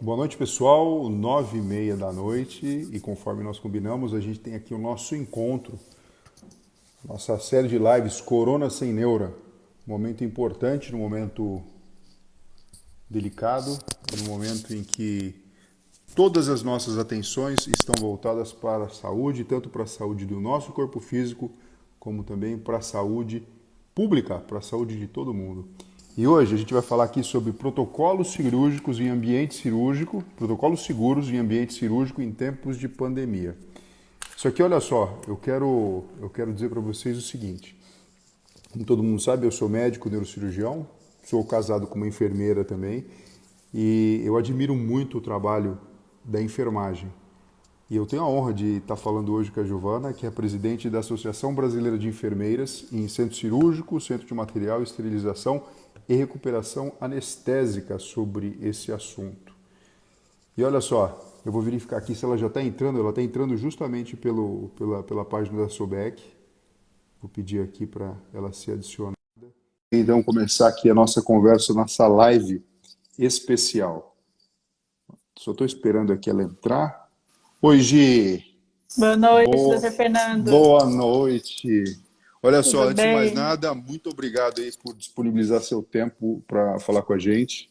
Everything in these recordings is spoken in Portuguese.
Boa noite, pessoal. 9h30 da noite e conforme nós combinamos, a gente tem aqui o nosso encontro, nossa série de lives Corona Sem Neura. Momento importante, num momento delicado, num momento em que todas as nossas atenções estão voltadas para a saúde, tanto para a saúde do nosso corpo físico, como também para a saúde pública, para a saúde de todo mundo. E hoje a gente vai falar aqui sobre protocolos cirúrgicos em ambiente cirúrgico, protocolos seguros em ambiente cirúrgico em tempos de pandemia. Só que olha só, eu quero dizer para vocês o seguinte. Como todo mundo sabe, eu sou médico neurocirurgião, sou casado com uma enfermeira também, e eu admiro muito o trabalho da enfermagem. E eu tenho a honra de estar falando hoje com a Giovana, que é presidente da Associação Brasileira de Enfermeiras em Centro Cirúrgico, Centro de Material e Esterilização e Recuperação Anestésica sobre esse assunto. E olha só, eu vou verificar aqui se ela já está entrando. Ela está entrando justamente pela página da SOBEC. Vou pedir aqui para ela ser adicionada. Então, começar aqui a nossa conversa, nossa live especial. Só estou esperando aqui ela entrar. Oi, Gi. Boa noite, doutor Fernando. Boa noite. Olha só, Tudo antes de mais bem? nada, muito obrigado aí por disponibilizar seu tempo para falar com a gente.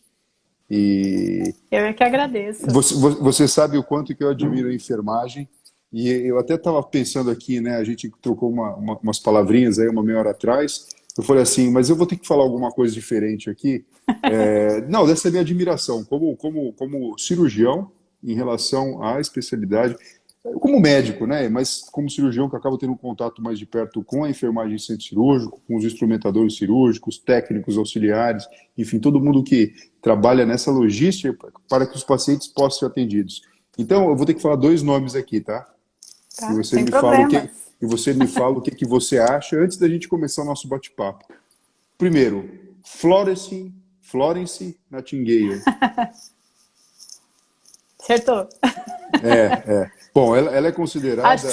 E Eu é que agradeço. você sabe o quanto que eu admiro a enfermagem. E eu até estava pensando aqui, né? A gente trocou umas palavrinhas aí uma meia hora atrás. Eu falei assim, mas eu vou ter que falar alguma coisa diferente aqui. Não, dessa é a minha admiração como cirurgião em relação à especialidade. Como médico, né? Mas como cirurgião que acaba tendo um contato mais de perto com a enfermagem em centro cirúrgico, com os instrumentadores cirúrgicos, técnicos auxiliares, enfim, todo mundo que trabalha nessa logística para que os pacientes possam ser atendidos. Então, eu vou ter que falar dois nomes aqui, tá? E Tá? você Sem me fala problemas. o que você acha antes da gente começar o nosso bate-papo. Primeiro, Florence Nightingale. Acertou. Bom, ela é considerada... Acho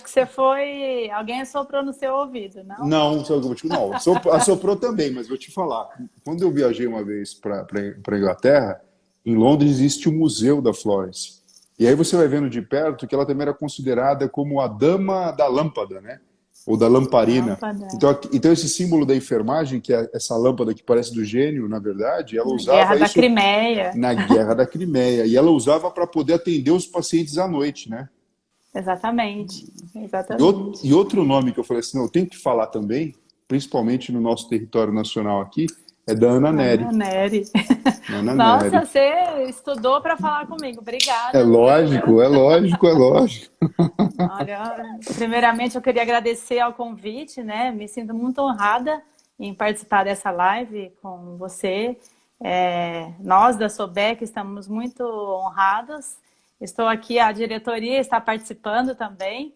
que você foi. Alguém assoprou no seu ouvido, não? Não, não, assoprou também, mas vou te falar. Quando eu viajei uma vez para a Inglaterra, em Londres existe o Museu da Florence. E aí você vai vendo de perto que ela também era considerada como a dama da lâmpada, né? Ou da lamparina. Lâmpada. Então esse símbolo da enfermagem, que é essa lâmpada que parece do gênio, na verdade, ela Na Guerra usava da isso Crimeia. na Guerra da Crimeia. E ela usava para poder atender os pacientes à noite, né? Exatamente. E outro nome que eu falei assim, não, eu tenho que falar também, principalmente no nosso território nacional aqui, é da Ana Nery. Ana Nery. Ana Nossa, Nery. você estudou para falar comigo. É Obrigada. lógico, é lógico, é lógico. Olha, primeiramente eu queria agradecer ao convite, né? Me sinto muito honrada em participar dessa live com você. Nós da SOBEC estamos muito honrados. Estou aqui, a diretoria está participando também.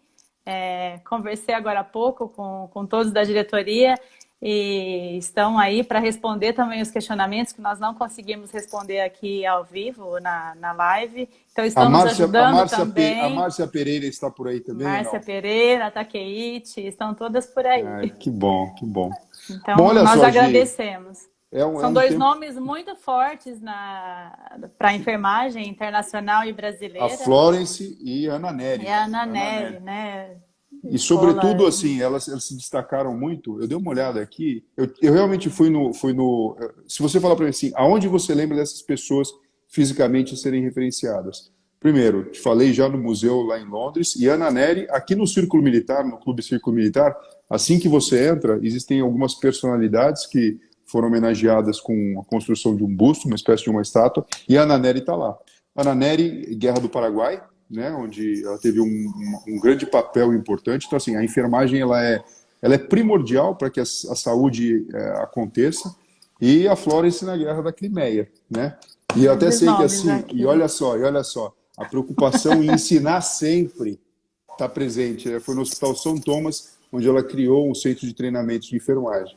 Conversei agora há pouco com todos da diretoria e estão aí para responder também os questionamentos que nós não conseguimos responder aqui ao vivo na live. Então, estão nos ajudando também. A Márcia Pereira está por aí também, Márcia não? Pereira, Takeiti, estão todas por aí. Ai, que bom, que bom. Então, Bom, olha nós só, Gi, agradecemos. é São um dois tempo... nomes muito fortes para a enfermagem internacional e A brasileira. Florence e a Ana Nery. E a Ana Ana Nery, Nery. né? E, Escola. sobretudo, assim, elas se destacaram muito. Eu dei uma olhada aqui. Eu realmente fui no. Se você falar para mim assim, aonde você lembra dessas pessoas fisicamente serem referenciadas? Primeiro, te falei já no museu lá em Londres. E Ana Nery, aqui no Círculo Militar, no Clube Círculo Militar, assim que você entra, existem algumas personalidades que foram homenageadas com a construção de um busto, uma espécie de uma estátua. E a Ana Nery está lá. Ana Nery, Guerra do Paraguai, né, onde ela teve um grande papel importante. Então, assim, a enfermagem ela é primordial para que a saúde aconteça. E a Florence na Guerra da Crimeia, né? E eu até sei que assim, e olha só, a preocupação em ensinar sempre está presente. Foi no Hospital São Thomas, onde ela criou um centro de treinamento de enfermagem.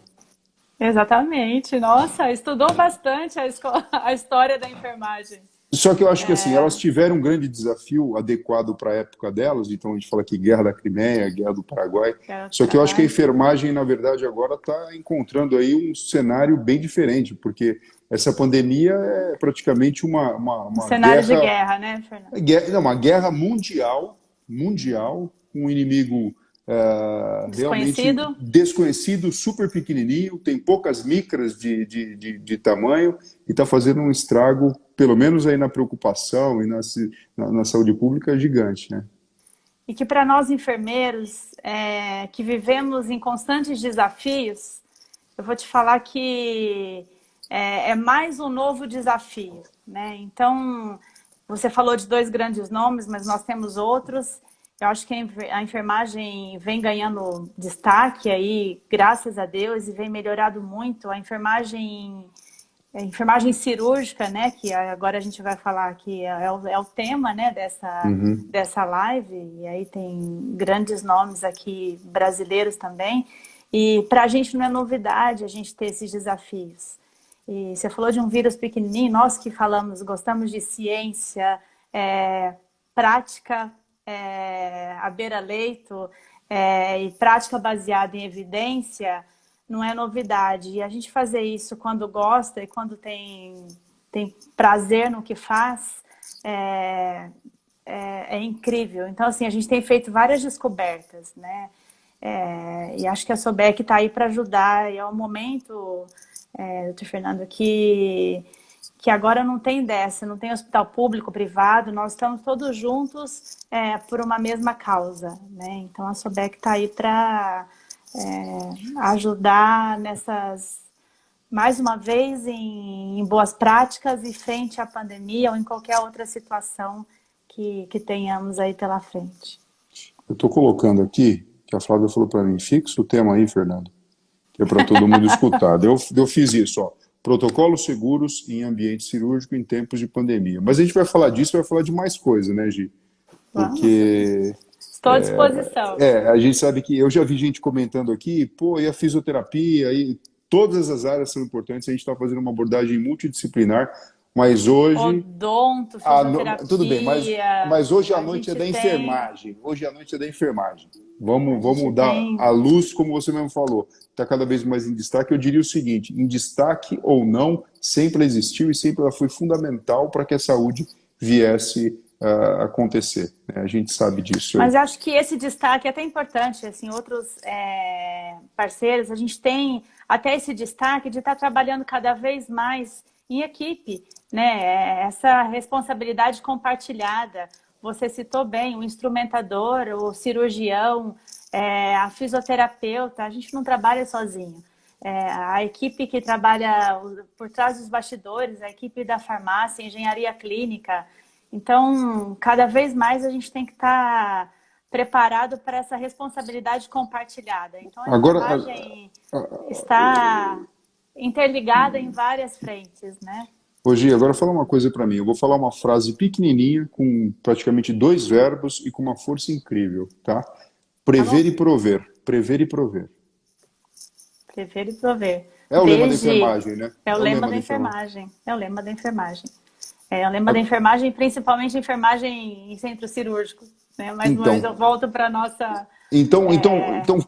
Exatamente. Nossa, estudou bastante a história da enfermagem. Só que eu acho que assim, elas tiveram um grande desafio adequado para a época delas, então a gente fala aqui Guerra da Crimeia, Guerra do Paraguai, só que eu acho que a enfermagem, na verdade, agora está encontrando aí um cenário bem diferente, porque essa pandemia é praticamente Um uma cenário de guerra, guerra, né, Fernando? não, uma guerra mundial, com um inimigo realmente Desconhecido? desconhecido, super pequenininho, tem poucas micras de tamanho e está fazendo um estrago, pelo menos aí na preocupação e na saúde pública, gigante, né? E que para nós enfermeiros, que vivemos em constantes desafios, eu vou te falar que é mais um novo desafio, né? Então, você falou de dois grandes nomes, mas nós temos outros. Eu acho que a enfermagem vem ganhando destaque aí, graças a Deus, e vem melhorado muito. A enfermagem cirúrgica, né, que agora a gente vai falar que é o tema, né, Uhum. dessa live, e aí tem grandes nomes aqui brasileiros também, e para a gente não é novidade a gente ter esses desafios. E você falou de um vírus pequenininho, nós que gostamos de ciência, prática, à beira-leito, e prática baseada em evidência, não é novidade. E a gente fazer isso quando gosta e quando tem prazer no que faz, é incrível. Então, assim, a gente tem feito várias descobertas, né? E acho que a Sobec está aí para ajudar. E é um momento, doutor Fernando, que agora não tem dessa, não tem hospital público, privado, nós estamos todos juntos por uma mesma causa, né? Então a Sobec está aí para ajudar mais uma vez, em boas práticas e frente à pandemia ou em qualquer outra situação que tenhamos aí pela frente. Eu estou colocando aqui, que a Flávia falou para mim, fixa o tema aí, Fernando, que é para todo mundo escutar. Eu fiz isso, ó. Protocolos seguros em ambiente cirúrgico em tempos de pandemia. Mas a gente vai falar disso, vai falar de mais coisa, né, Gi? Porque estou à disposição. a gente sabe que eu já vi gente comentando aqui, pô, e a fisioterapia, e todas as áreas são importantes, a gente está fazendo uma abordagem multidisciplinar, mas hoje... Odonto, fisioterapia... Tudo bem, mas hoje à noite é da tem... enfermagem. Hoje à noite é da enfermagem. Vamos dar tem... a luz, como você mesmo falou. Está cada vez mais em destaque. Eu diria o seguinte, em destaque ou não, sempre existiu e sempre ela foi fundamental para que a saúde viesse a acontecer. Né? A gente sabe disso. Mas eu acho que esse destaque é até importante. Assim, outros parceiros, a gente tem até esse destaque de estar trabalhando cada vez mais em equipe, né? Essa responsabilidade compartilhada. Você citou bem o instrumentador, o cirurgião, a fisioterapeuta. A gente não trabalha sozinho. A equipe que trabalha por trás dos bastidores, a equipe da farmácia, engenharia clínica. Então, cada vez mais a gente tem que estar preparado para essa responsabilidade compartilhada. Então, a enfermagem está interligada em várias frentes, né? Ô Gi, agora fala uma coisa para mim. Eu vou falar uma frase pequenininha, com praticamente 2 verbos e com uma força incrível, tá? Prever e prover. Prever e prover. Prever e prover. É o lema da enfermagem, né? É o lema da enfermagem. É o lema da enfermagem. É o lema da enfermagem, principalmente enfermagem em centro cirúrgico. Né? Mas eu volto para a nossa... Então,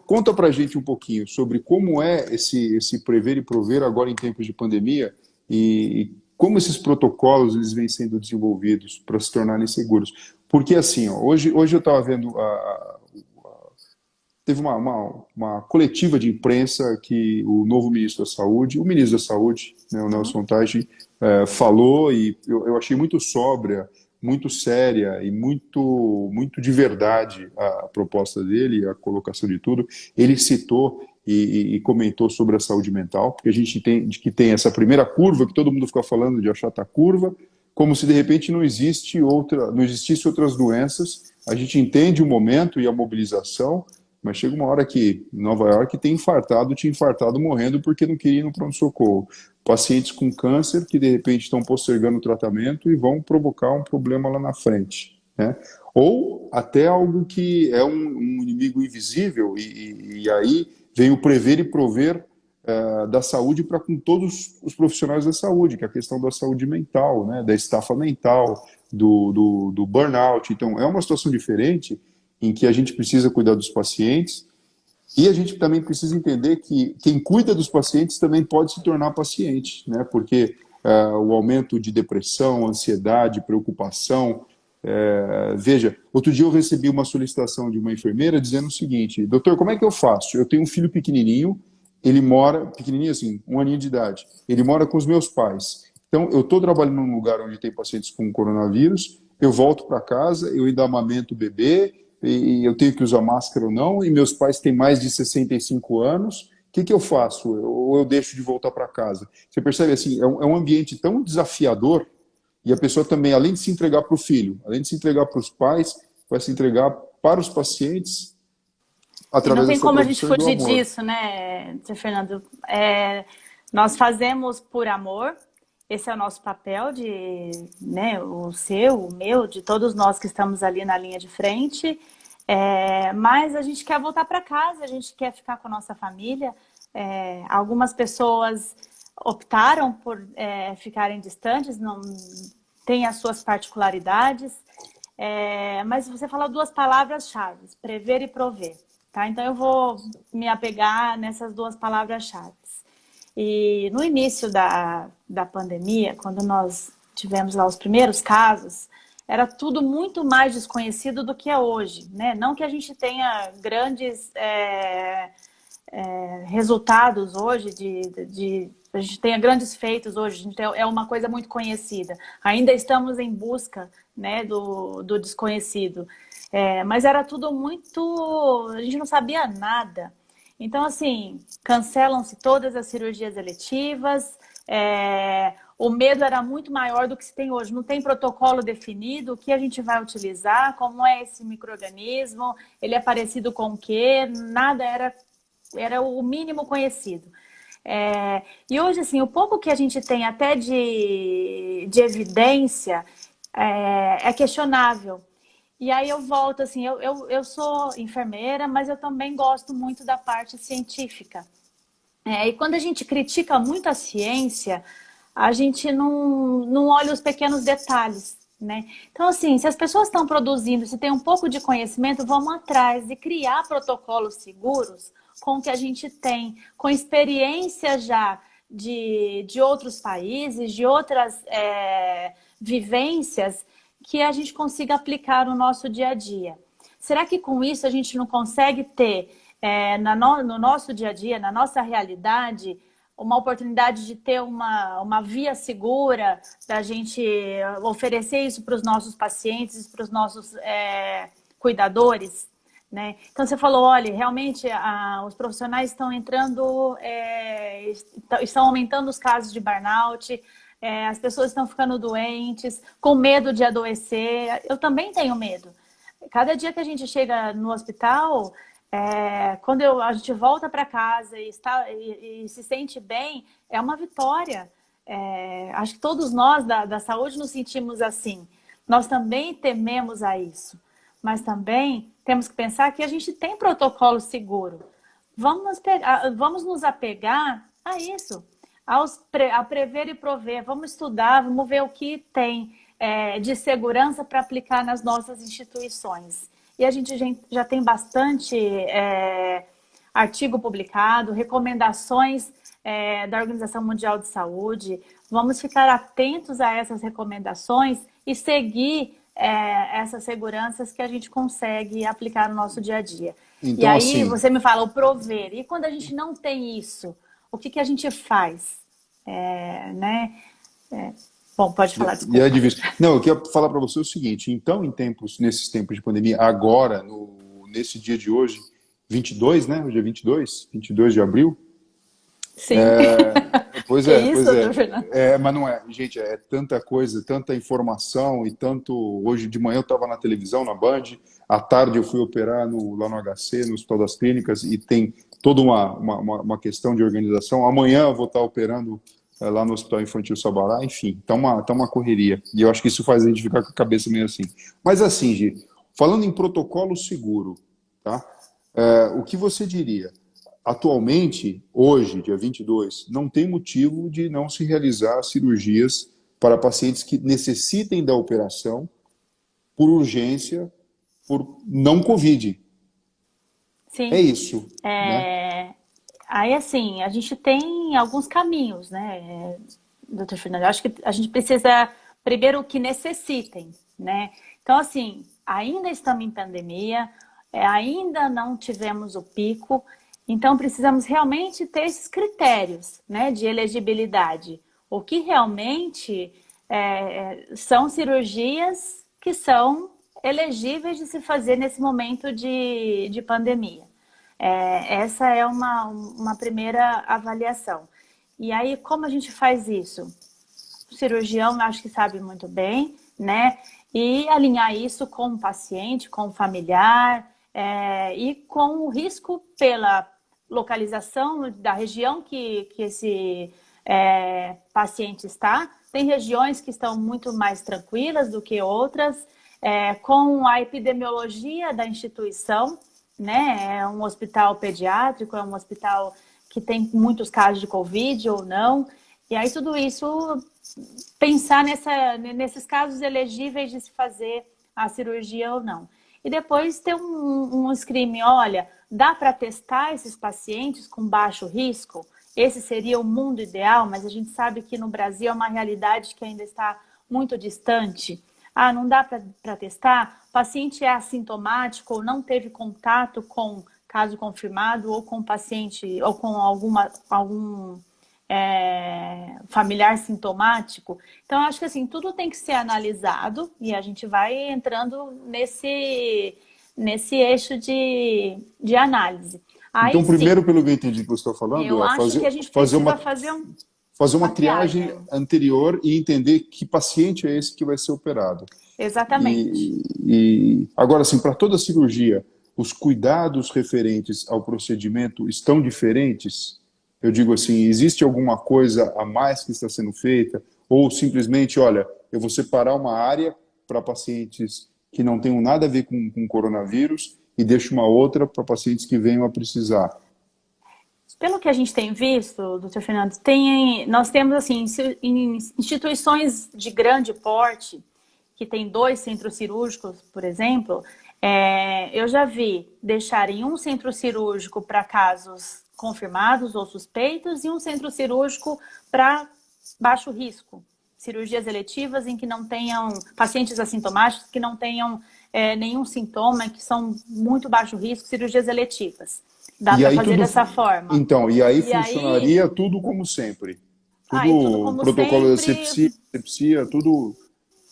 conta pra gente um pouquinho sobre como é esse prever e prover agora em tempos de pandemia e como esses protocolos eles vêm sendo desenvolvidos para se tornarem seguros. Porque assim, ó, hoje eu estava vendo, teve uma coletiva de imprensa que o novo ministro da Saúde, né, o Nelson Taichi, falou, e eu achei muito sóbria, muito séria e muito de verdade a proposta dele, a colocação de tudo. Ele citou e comentou sobre a saúde mental, porque a gente entende que tem essa primeira curva, que todo mundo fica falando de achata curva, como se de repente não existisse outras doenças. A gente entende o momento e a mobilização, mas chega uma hora que em Nova York tinha infartado morrendo porque não queria ir no pronto-socorro. Pacientes com câncer que de repente estão postergando o tratamento e vão provocar um problema lá na frente, né? Ou até algo que é um inimigo invisível e aí vem o prever e prover da saúde para com todos os profissionais da saúde, que é a questão da saúde mental, né? Da estafa mental, do burnout. Então é uma situação diferente em que a gente precisa cuidar dos pacientes e a gente também precisa entender que quem cuida dos pacientes também pode se tornar paciente, né? Porque o aumento de depressão, ansiedade, preocupação. Veja, outro dia eu recebi uma solicitação de uma enfermeira dizendo o seguinte: doutor, como é que eu faço? Eu tenho um filho pequenininho, ele mora, pequenininho assim, 1 aninho de idade, ele mora com os meus pais. Então, eu estou trabalhando num lugar onde tem pacientes com coronavírus, eu volto para casa, eu ainda amamento o bebê, e eu tenho que usar máscara ou não, e meus pais têm mais de 65 anos, o que eu faço? Ou eu deixo de voltar para casa? Você percebe assim, é um ambiente tão desafiador, e a pessoa também, além de se entregar para o filho, além de se entregar para os pais, vai se entregar para os pacientes E não através tem dessa como a gente produção e do fugir amor. disso, né, Sr. Fernando? Nós fazemos por amor, esse é o nosso papel de, né, o seu, o meu, de todos nós que estamos ali na linha de frente. Mas a gente quer voltar para casa, a gente quer ficar com a nossa família. Algumas pessoas optaram por ficarem distantes, não têm as suas particularidades. Mas você falou 2 palavras-chave, prever e prover. Tá? Então, eu vou me apegar nessas 2 palavras-chave. E no início da pandemia, quando nós tivemos lá os primeiros casos, era tudo muito mais desconhecido do que é hoje, né? Não que a gente tenha grandes resultados hoje, a gente tenha grandes feitos hoje, a gente é uma coisa muito conhecida. Ainda estamos em busca, né, do desconhecido. Mas era tudo muito... A gente não sabia nada. Então, assim, cancelam-se todas as cirurgias eletivas, o medo era muito maior do que se tem hoje. Não tem protocolo definido, o que a gente vai utilizar, como é esse micro-organismo, ele é parecido com o quê, nada era o mínimo conhecido. E hoje, assim, o pouco que a gente tem até de evidência é questionável. E aí eu volto, assim, eu sou enfermeira, mas eu também gosto muito da parte científica. E quando a gente critica muito a ciência, a gente não olha os pequenos detalhes, né? Então, assim, se as pessoas estão produzindo, se tem um pouco de conhecimento, vamos atrás de criar protocolos seguros com o que a gente tem, com experiência já de outros países, de outras vivências, que a gente consiga aplicar no nosso dia a dia. Será que com isso a gente não consegue ter, no nosso dia a dia, na nossa realidade, uma oportunidade de ter uma via segura da gente oferecer isso para os nossos pacientes, para os nossos cuidadores? Né? Então, você falou, olha, realmente os profissionais estão entrando, estão aumentando os casos de burnout, as pessoas estão ficando doentes, com medo de adoecer. Eu também tenho medo. Cada dia que a gente chega no hospital, quando a gente volta para casa e se sente bem, é uma vitória. Acho que todos nós da saúde nos sentimos assim. Nós também tememos a isso. Mas também temos que pensar que a gente tem protocolo seguro. Vamos nos apegar a isso. A prever e prover, vamos estudar, vamos ver o que tem de segurança para aplicar nas nossas instituições. E a gente já tem bastante artigo publicado, recomendações da Organização Mundial de Saúde. Vamos ficar atentos a essas recomendações e seguir essas seguranças que a gente consegue aplicar no nosso dia a dia. Então, e aí assim, você me fala, o prover. E quando a gente não tem isso, o que a gente faz? Né? Bom, pode falar, e é desculpa. difícil. Não, eu queria falar para você o seguinte: então, nesses tempos de pandemia, agora, nesse dia de hoje, 22, né? Hoje é 22 de abril. Sim. Pois Que é, isso, pois é. doutor Fernando? Mas não é, gente, é tanta coisa, tanta informação e tanto. Hoje de manhã eu estava na televisão, na Band, à tarde eu fui operar lá no HC, no Hospital das Clínicas, e tem toda uma questão de organização. Amanhã eu vou estar operando lá no Hospital Infantil Sabará, enfim, tá uma correria. E eu acho que isso faz a gente ficar com a cabeça meio assim. Mas assim, Gi, falando em protocolo seguro, tá? O que você diria? Atualmente, hoje, dia 22, não tem motivo de não se realizar cirurgias para pacientes que necessitem da operação por urgência, por não Covid. É Sim. isso, né? Aí, assim, a gente tem alguns caminhos, né? doutor Fernando. Eu acho que a gente precisa, primeiro, o que necessitem, né? Então, assim, ainda estamos em pandemia, ainda não tivemos o pico, então precisamos realmente ter esses critérios, né, de elegibilidade. O que realmente são cirurgias que são elegíveis de se fazer nesse momento de pandemia. Essa é uma primeira avaliação. E aí, como a gente faz isso? O cirurgião, acho que sabe muito bem, né? E alinhar isso com o paciente, com o familiar, e com o risco pela localização da região que esse paciente está. Tem regiões que estão muito mais tranquilas do que outras, com a epidemiologia da instituição, né? É um hospital pediátrico, é um hospital que tem muitos casos de Covid ou não. E aí tudo isso, pensar nesses casos elegíveis de se fazer a cirurgia ou não. E depois ter um screening, olha, dá para testar esses pacientes com baixo risco? Esse seria o mundo ideal, mas a gente sabe que no Brasil é uma realidade que ainda está muito distante. Ah, não dá para testar? O paciente é assintomático ou não teve contato com caso confirmado ou com paciente ou com algum familiar sintomático. Então, acho que assim, tudo tem que ser analisado e a gente vai entrando nesse eixo de análise. Aí, então, primeiro, pelo que eu entendi que você está falando, eu acho que a gente precisa fazer uma triagem anterior e entender que paciente é esse que vai ser operado. Exatamente. Agora, assim, para toda cirurgia, os cuidados referentes ao procedimento estão diferentes? Eu digo assim, existe alguma coisa a mais que está sendo feita? Ou simplesmente, olha, eu vou separar uma área para pacientes que não tenham nada a ver com coronavírus e deixo uma outra para pacientes que venham a precisar? Pelo que a gente tem visto, doutor Fernando, nós temos assim, instituições de grande porte, que tem 2 centros cirúrgicos, por exemplo, eu já vi deixarem um centro cirúrgico para casos confirmados ou suspeitos e um centro cirúrgico para baixo risco. Cirurgias eletivas em que não tenham pacientes assintomáticos, que não tenham nenhum sintoma, que são muito baixo risco, cirurgias eletivas. Dá para fazer dessa forma. Então, e aí funcionaria tudo como sempre. Tudo como protocolo sempre, de asepsia, tudo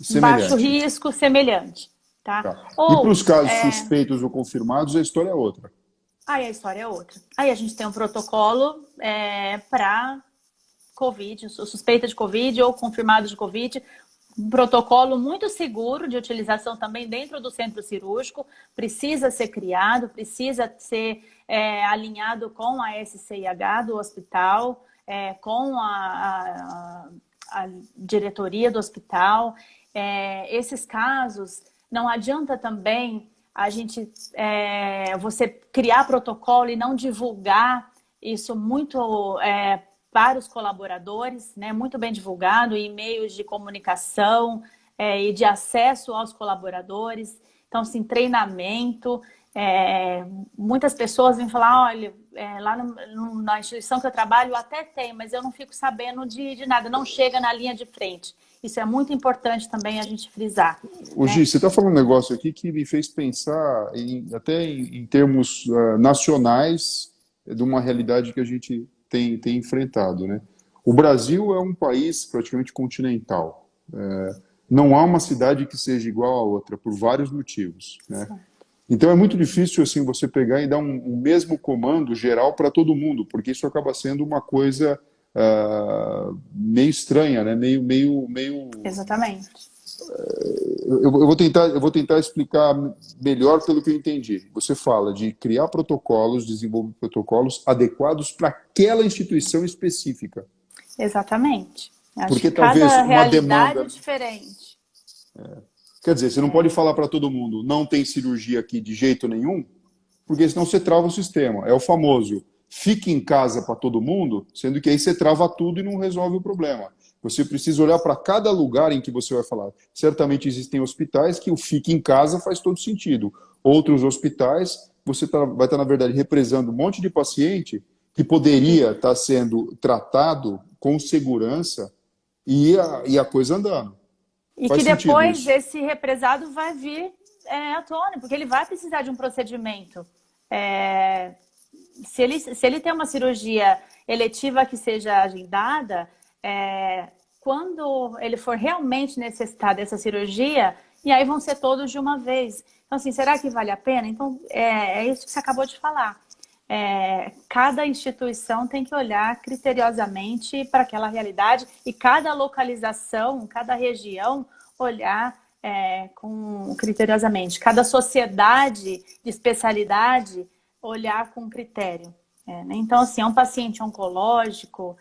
semelhante. Baixo risco, semelhante. Tá? E para os casos suspeitos ou confirmados, a história é outra. Aí a história é outra. Aí a gente tem um protocolo para Covid, suspeita de Covid ou confirmado de Covid. Um protocolo muito seguro de utilização também dentro do centro cirúrgico. Precisa ser criado, precisa ser alinhado com a SCIH do hospital, com a diretoria do hospital. Esses casos, não adianta também você criar protocolo e não divulgar isso muito para os colaboradores, né? Muito bem divulgado em meios de comunicação e de acesso aos colaboradores. Então, sim, treinamento. Muitas pessoas vêm falar, olha, lá na instituição que eu trabalho até tem, mas eu não fico sabendo de nada, não chega na linha de frente. Isso é muito importante também a gente frisar. Gi, você está falando um negócio aqui que me fez pensar até em termos nacionais de uma realidade que a gente tem enfrentado, né? O Brasil é um país praticamente continental. Não há uma cidade que seja igual a outra, por vários motivos, né? Então é muito difícil assim você pegar e dar um mesmo comando geral para todo mundo, porque isso acaba sendo uma coisa meio estranha, né? Meio... Exatamente. Eu vou tentar explicar melhor pelo que eu entendi. Você fala de criar protocolos, desenvolver protocolos adequados para aquela instituição específica. Exatamente. Acho porque que talvez cada uma realidade demanda é diferente. Quer dizer, você não pode falar para todo mundo, não tem cirurgia aqui de jeito nenhum, porque senão você trava o sistema. É o famoso, fique em casa para todo mundo, sendo que aí você trava tudo e não resolve o problema. Você precisa olhar para cada lugar em que você vai falar. Certamente existem hospitais que o fique em casa faz todo sentido. Outros hospitais, você vai estar, na verdade, represando um monte de paciente que poderia estar sendo tratado com segurança e a coisa andando. E Faz que sentido depois isso. esse represado vai vir à tona, porque ele vai precisar de um procedimento. É, se ele tem uma cirurgia eletiva que seja agendada, quando ele for realmente necessitar dessa cirurgia, e aí vão ser todos de uma vez. Então, assim, será que vale a pena? Então, é isso que você acabou de falar. Cada instituição tem que olhar criteriosamente para aquela realidade e cada localização, cada região, olhar criteriosamente. Cada sociedade de especialidade, olhar com critério. Né? Então, assim, é um paciente oncológico,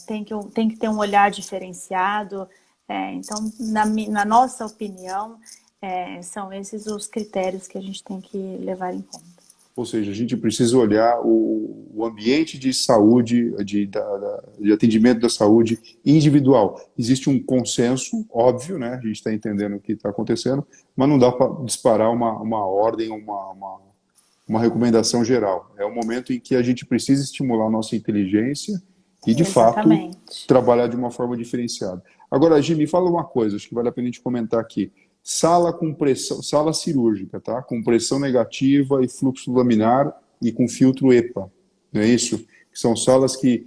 tem que ter um olhar diferenciado. Então, na nossa opinião, são esses os critérios que a gente tem que levar em conta. Ou seja, a gente precisa olhar o ambiente de saúde, de atendimento da saúde individual. Existe um consenso, óbvio, né? A gente está entendendo o que está acontecendo, mas não dá para disparar uma ordem, uma recomendação geral. É o momento em que a gente precisa estimular a nossa inteligência e, de fato, Exatamente. trabalhar de uma forma diferenciada. Agora, Gi, me fala uma coisa, acho que vale a pena a gente comentar aqui. Sala com pressão, sala cirúrgica, tá? Com pressão negativa e fluxo laminar e com filtro EPA, não é isso? Que são salas que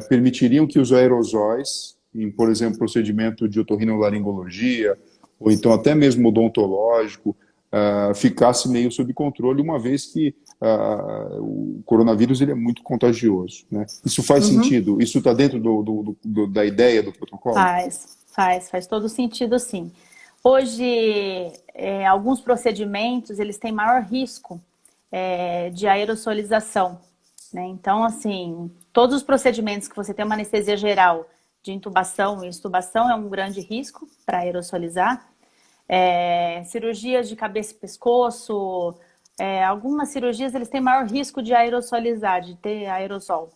permitiriam que os aerosóis, em, por exemplo, procedimento de otorrinolaringologia, ou então até mesmo odontológico, ficasse meio sob controle, uma vez que o coronavírus ele é muito contagioso, né? Isso faz sentido? Isso está dentro da ideia do protocolo? Faz todo sentido, sim. Hoje, alguns procedimentos, eles têm maior risco de aerosolização, né? Então, assim, todos os procedimentos que você tem uma anestesia geral de intubação e extubação é um grande risco para aerosolizar. Cirurgias de cabeça e pescoço, algumas cirurgias, eles têm maior risco de aerosolizar, de ter aerosol.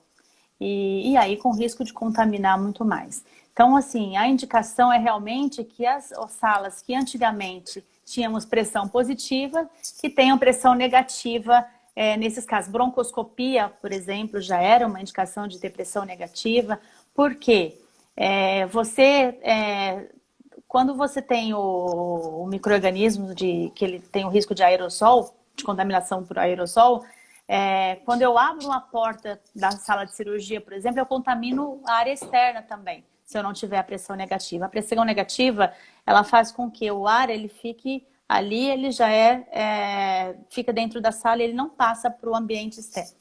E aí com risco de contaminar muito mais. Então, assim, a indicação é realmente que as salas que antigamente tínhamos pressão positiva, que tenham pressão negativa nesses casos. Broncoscopia, por exemplo, já era uma indicação de ter pressão negativa. Por quê? Quando você tem o micro-organismo que ele tem o risco de aerossol, de contaminação por aerossol, quando eu abro uma porta da sala de cirurgia, por exemplo, eu contamino a área externa também, se eu não tiver a pressão negativa. A pressão negativa, ela faz com que o ar ele fique ali, ele já fica dentro da sala e ele não passa para o ambiente externo.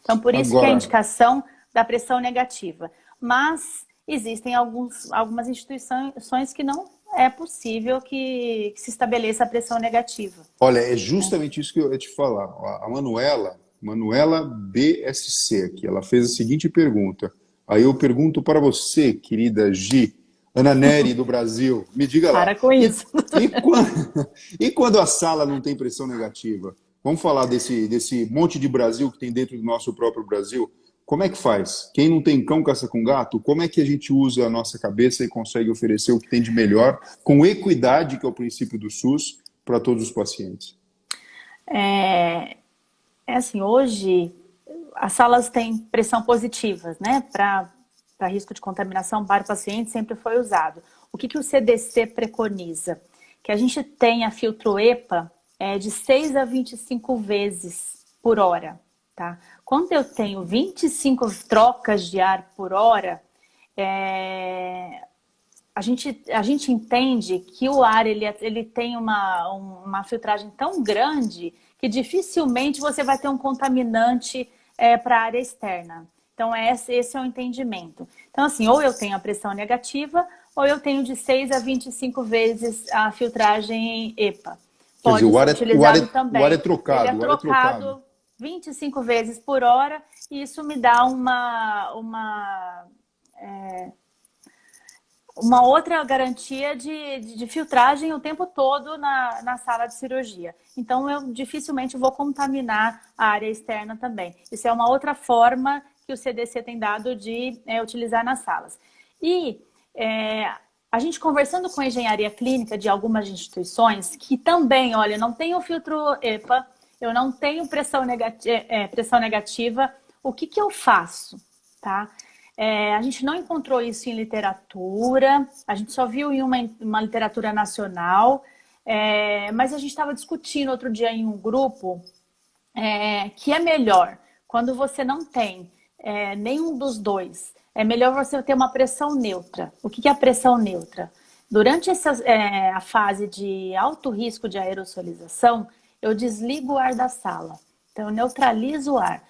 Então, por isso que é a indicação da pressão negativa. Mas existem algumas instituições que não é possível que se estabeleça a pressão negativa. Olha, é justamente isso que eu ia te falar. A Manuela BSC aqui, ela fez a seguinte pergunta. Aí eu pergunto para você, querida Gi, Ana Nery do Brasil, me diga lá. Para com isso. E quando a sala não tem pressão negativa? Vamos falar desse monte de Brasil que tem dentro do nosso próprio Brasil? Como é que faz? Quem não tem cão caça com gato? Como é que a gente usa a nossa cabeça e consegue oferecer o que tem de melhor, com equidade, que é o princípio do SUS, para todos os pacientes? Assim, hoje as salas têm pressão positivas, né? Para risco de contaminação para o paciente sempre foi usado. O que o CDC preconiza? Que a gente tenha filtro EPA de 6 a 25 vezes por hora. Tá? Quando eu tenho 25 trocas de ar por hora, a gente entende que o ar ele tem uma filtragem tão grande que dificilmente você vai ter um contaminante para a área externa. Então, esse é o entendimento. Então, assim, ou eu tenho a pressão negativa, ou eu tenho de 6 a 25 vezes a filtragem EPA. Pode ser utilizado também. O ar é trocado. Ele é trocado 25 vezes por hora, e isso me dá uma outra garantia de filtragem o tempo todo na sala de cirurgia. Então, eu dificilmente vou contaminar a área externa também. Isso é uma outra forma que o CDC tem dado de utilizar nas salas. E a gente conversando com a engenharia clínica de algumas instituições, que também, olha, não tem o filtro EPA, eu não tenho pressão negativa, o que eu faço? Tá? A gente não encontrou isso em literatura, a gente só viu em uma literatura nacional, mas a gente estava discutindo outro dia em um grupo que é melhor quando você não tem nenhum dos dois. É melhor você ter uma pressão neutra. O que é a pressão neutra? Durante a fase de alto risco de aerossolização, eu desligo o ar da sala. Então, eu neutralizo o ar.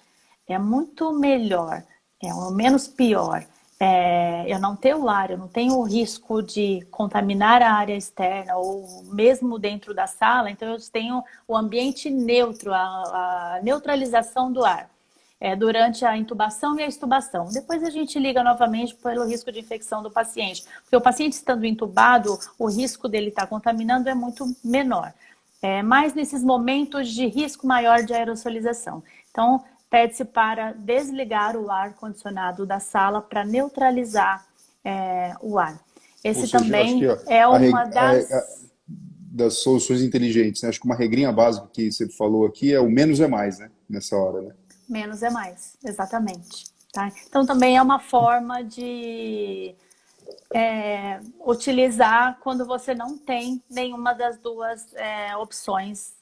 É muito melhor, o menos pior. Eu não ter o ar, eu não tenho o risco de contaminar a área externa ou mesmo dentro da sala. Então, eu tenho o ambiente neutro, a neutralização do ar. Durante a intubação e a extubação. Depois a gente liga novamente pelo risco de infecção do paciente. Porque o paciente estando entubado, o risco dele estar contaminando é muito menor. Mas nesses momentos de risco maior de aerossolização. Então, pede-se para desligar o ar-condicionado da sala para neutralizar o ar. Esse seja, também acho que é uma das soluções inteligentes, né? Acho que uma regrinha básica que você falou aqui é o menos é mais, né? Nessa hora, né? Menos é mais, exatamente. Tá? Então, também é uma forma de utilizar quando você não tem nenhuma das duas opções,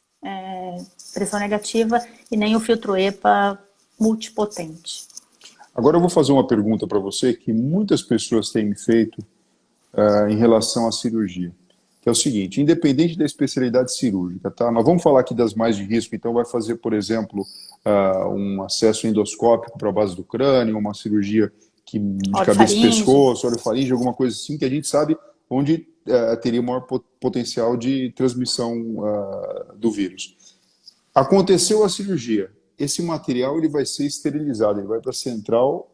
pressão negativa e nem o filtro EPA multipotente. Agora eu vou fazer uma pergunta para você que muitas pessoas têm me feito em relação à cirurgia. Que é o seguinte, independente da especialidade cirúrgica, tá? Nós vamos falar aqui das mais de risco, então vai fazer, por exemplo, um acesso endoscópico para a base do crânio, uma cirurgia de cabeça e pescoço, orofaringe, alguma coisa assim, que a gente sabe onde teria o maior potencial de transmissão do vírus. Aconteceu a cirurgia, esse material ele vai ser esterilizado, ele vai para a central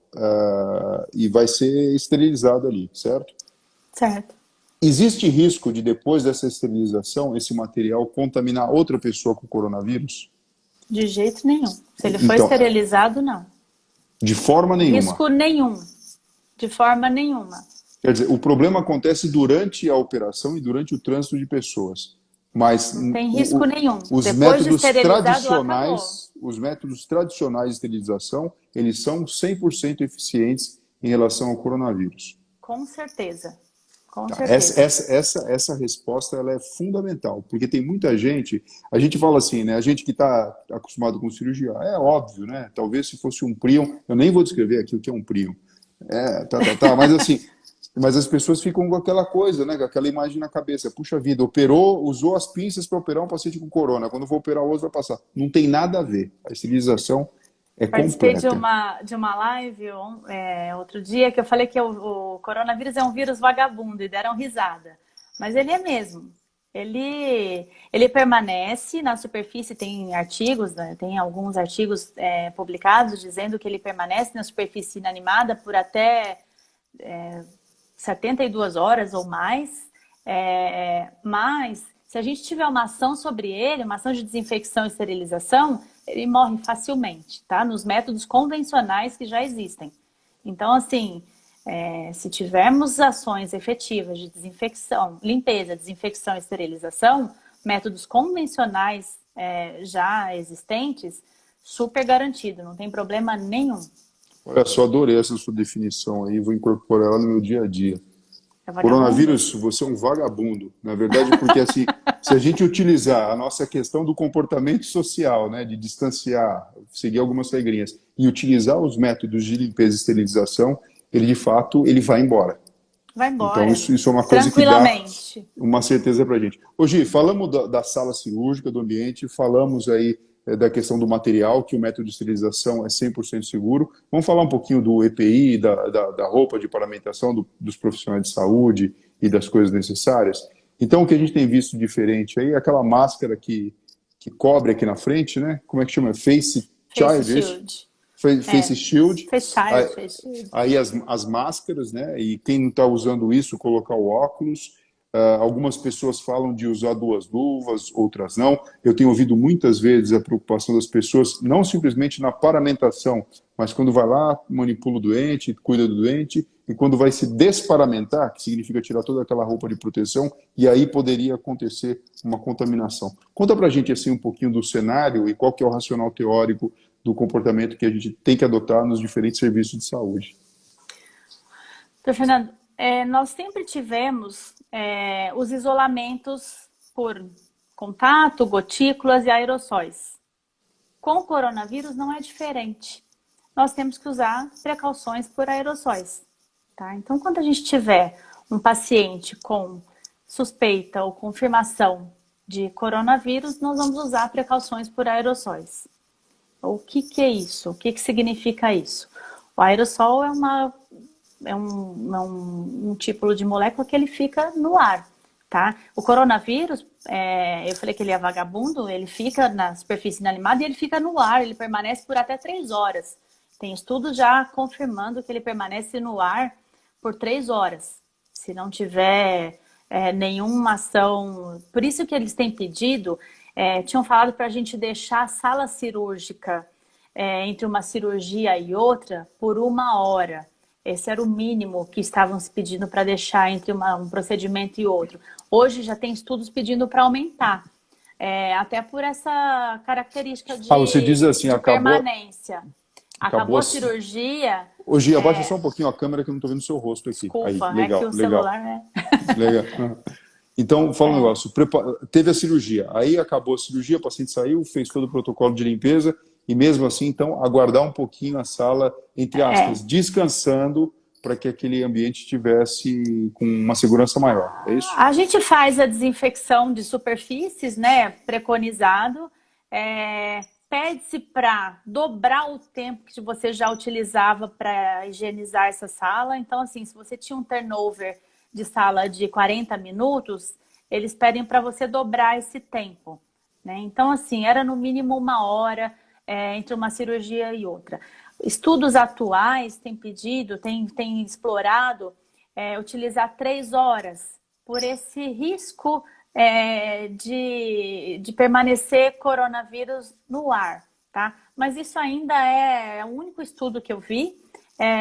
e vai ser esterilizado ali, certo? Certo. Existe risco de, depois dessa esterilização, esse material contaminar outra pessoa com coronavírus? De jeito nenhum. Se ele for esterilizado, não. De forma nenhuma? Risco nenhum. De forma nenhuma. Quer dizer, o problema acontece durante a operação e durante o trânsito de pessoas. Mas não tem risco nenhum. Os depois métodos de esterilizado, tradicionais, os métodos tradicionais de esterilização, eles são 100% eficientes em relação ao coronavírus. Com certeza. Essa resposta ela é fundamental, porque tem muita gente, a gente fala assim, né? A gente que está acostumado com cirurgia, é óbvio, né? Talvez se fosse um prion, eu nem vou descrever aqui o que é um prion, mas assim, mas as pessoas ficam com aquela coisa, né? Com aquela imagem na cabeça, puxa vida, operou, usou as pinças para operar um paciente com corona, quando for operar o outro vai passar. Não tem nada a ver, a esterilização participei de uma live outro dia que eu falei que o coronavírus é um vírus vagabundo e deram risada. Mas ele é mesmo. Ele permanece na superfície, tem artigos, né, tem alguns artigos publicados dizendo que ele permanece na superfície inanimada por até 72 horas ou mais. Mas se a gente tiver uma ação sobre ele, uma ação de desinfecção e esterilização, ele morre facilmente, tá? Nos métodos convencionais que já existem. Então, assim, se tivermos ações efetivas de desinfecção, limpeza, desinfecção e esterilização, métodos convencionais já existentes, super garantido, não tem problema nenhum. Olha só, adorei essa sua definição aí, vou incorporar ela no meu dia a dia. Coronavírus, você é um vagabundo, na verdade, porque assim, se a gente utilizar a nossa questão do comportamento social, né, de distanciar, seguir algumas regrinhas, e utilizar os métodos de limpeza e esterilização, ele de fato, ele vai embora. Vai embora. Então isso é uma coisa que dá uma certeza pra gente. Ô Gi, falamos da sala cirúrgica, do ambiente, falamos aí da questão do material, que o método de esterilização é 100% seguro. Vamos falar um pouquinho do EPI, da roupa de paramentação dos profissionais de saúde e das coisas necessárias. Então, o que a gente tem visto diferente aí é aquela máscara que cobre aqui na frente, né? Como é que chama? Face Shield. Face Shield. Aí as máscaras, né? E quem não está usando isso, colocar o óculos. Algumas pessoas falam de usar 2 luvas, outras não. Eu tenho ouvido muitas vezes a preocupação das pessoas, não simplesmente na paramentação, mas quando vai lá, manipula o doente, cuida do doente, e quando vai se desparamentar, que significa tirar toda aquela roupa de proteção, e aí poderia acontecer uma contaminação. Conta pra gente assim um pouquinho do cenário e qual que é o racional teórico do comportamento que a gente tem que adotar nos diferentes serviços de saúde. Doutor Fernando, nós sempre tivemos os isolamentos por contato, gotículas e aerossóis. Com o coronavírus não é diferente. Nós temos que usar precauções por aerossóis. Tá? Então, quando a gente tiver um paciente com suspeita ou confirmação de coronavírus, nós vamos usar precauções por aerossóis. O que é isso? O que significa isso? O aerossol é um tipo de molécula que ele fica no ar, tá? O coronavírus, eu falei que ele é vagabundo, ele fica na superfície inanimada e ele fica no ar, ele permanece por até 3 horas. Tem estudos já confirmando que ele permanece no ar por 3 horas, se não tiver nenhuma ação. Por isso que eles têm pedido, tinham falado para a gente deixar a sala cirúrgica entre uma cirurgia e outra por 1 hora. Esse era o mínimo que estavam se pedindo para deixar entre um procedimento e outro. Hoje já tem estudos pedindo para aumentar, até por essa característica Você diz assim, de acabou, permanência. Acabou a assim. cirurgia. Ô, Gi, abaixa só um pouquinho a câmera que eu não estou vendo o seu rosto aqui. Desculpa, aí, legal, é que o legal. celular Legal. Então, fala um negócio. Teve a cirurgia, aí acabou a cirurgia, o paciente saiu, fez todo o protocolo de limpeza e mesmo assim, então, aguardar um pouquinho a sala, entre aspas, descansando para que aquele ambiente estivesse com uma segurança maior. É isso? A gente faz a desinfecção de superfícies, né, preconizado. Pede-se para dobrar o tempo que você já utilizava para higienizar essa sala. Então, assim, se você tinha um turnover de sala de 40 minutos, eles pedem para você dobrar esse tempo, né? Então, assim, era no mínimo 1 hora entre uma cirurgia e outra. Estudos atuais têm pedido, têm explorado utilizar 3 horas por esse risco de permanecer coronavírus no ar, tá? Mas isso ainda é o único estudo que eu vi,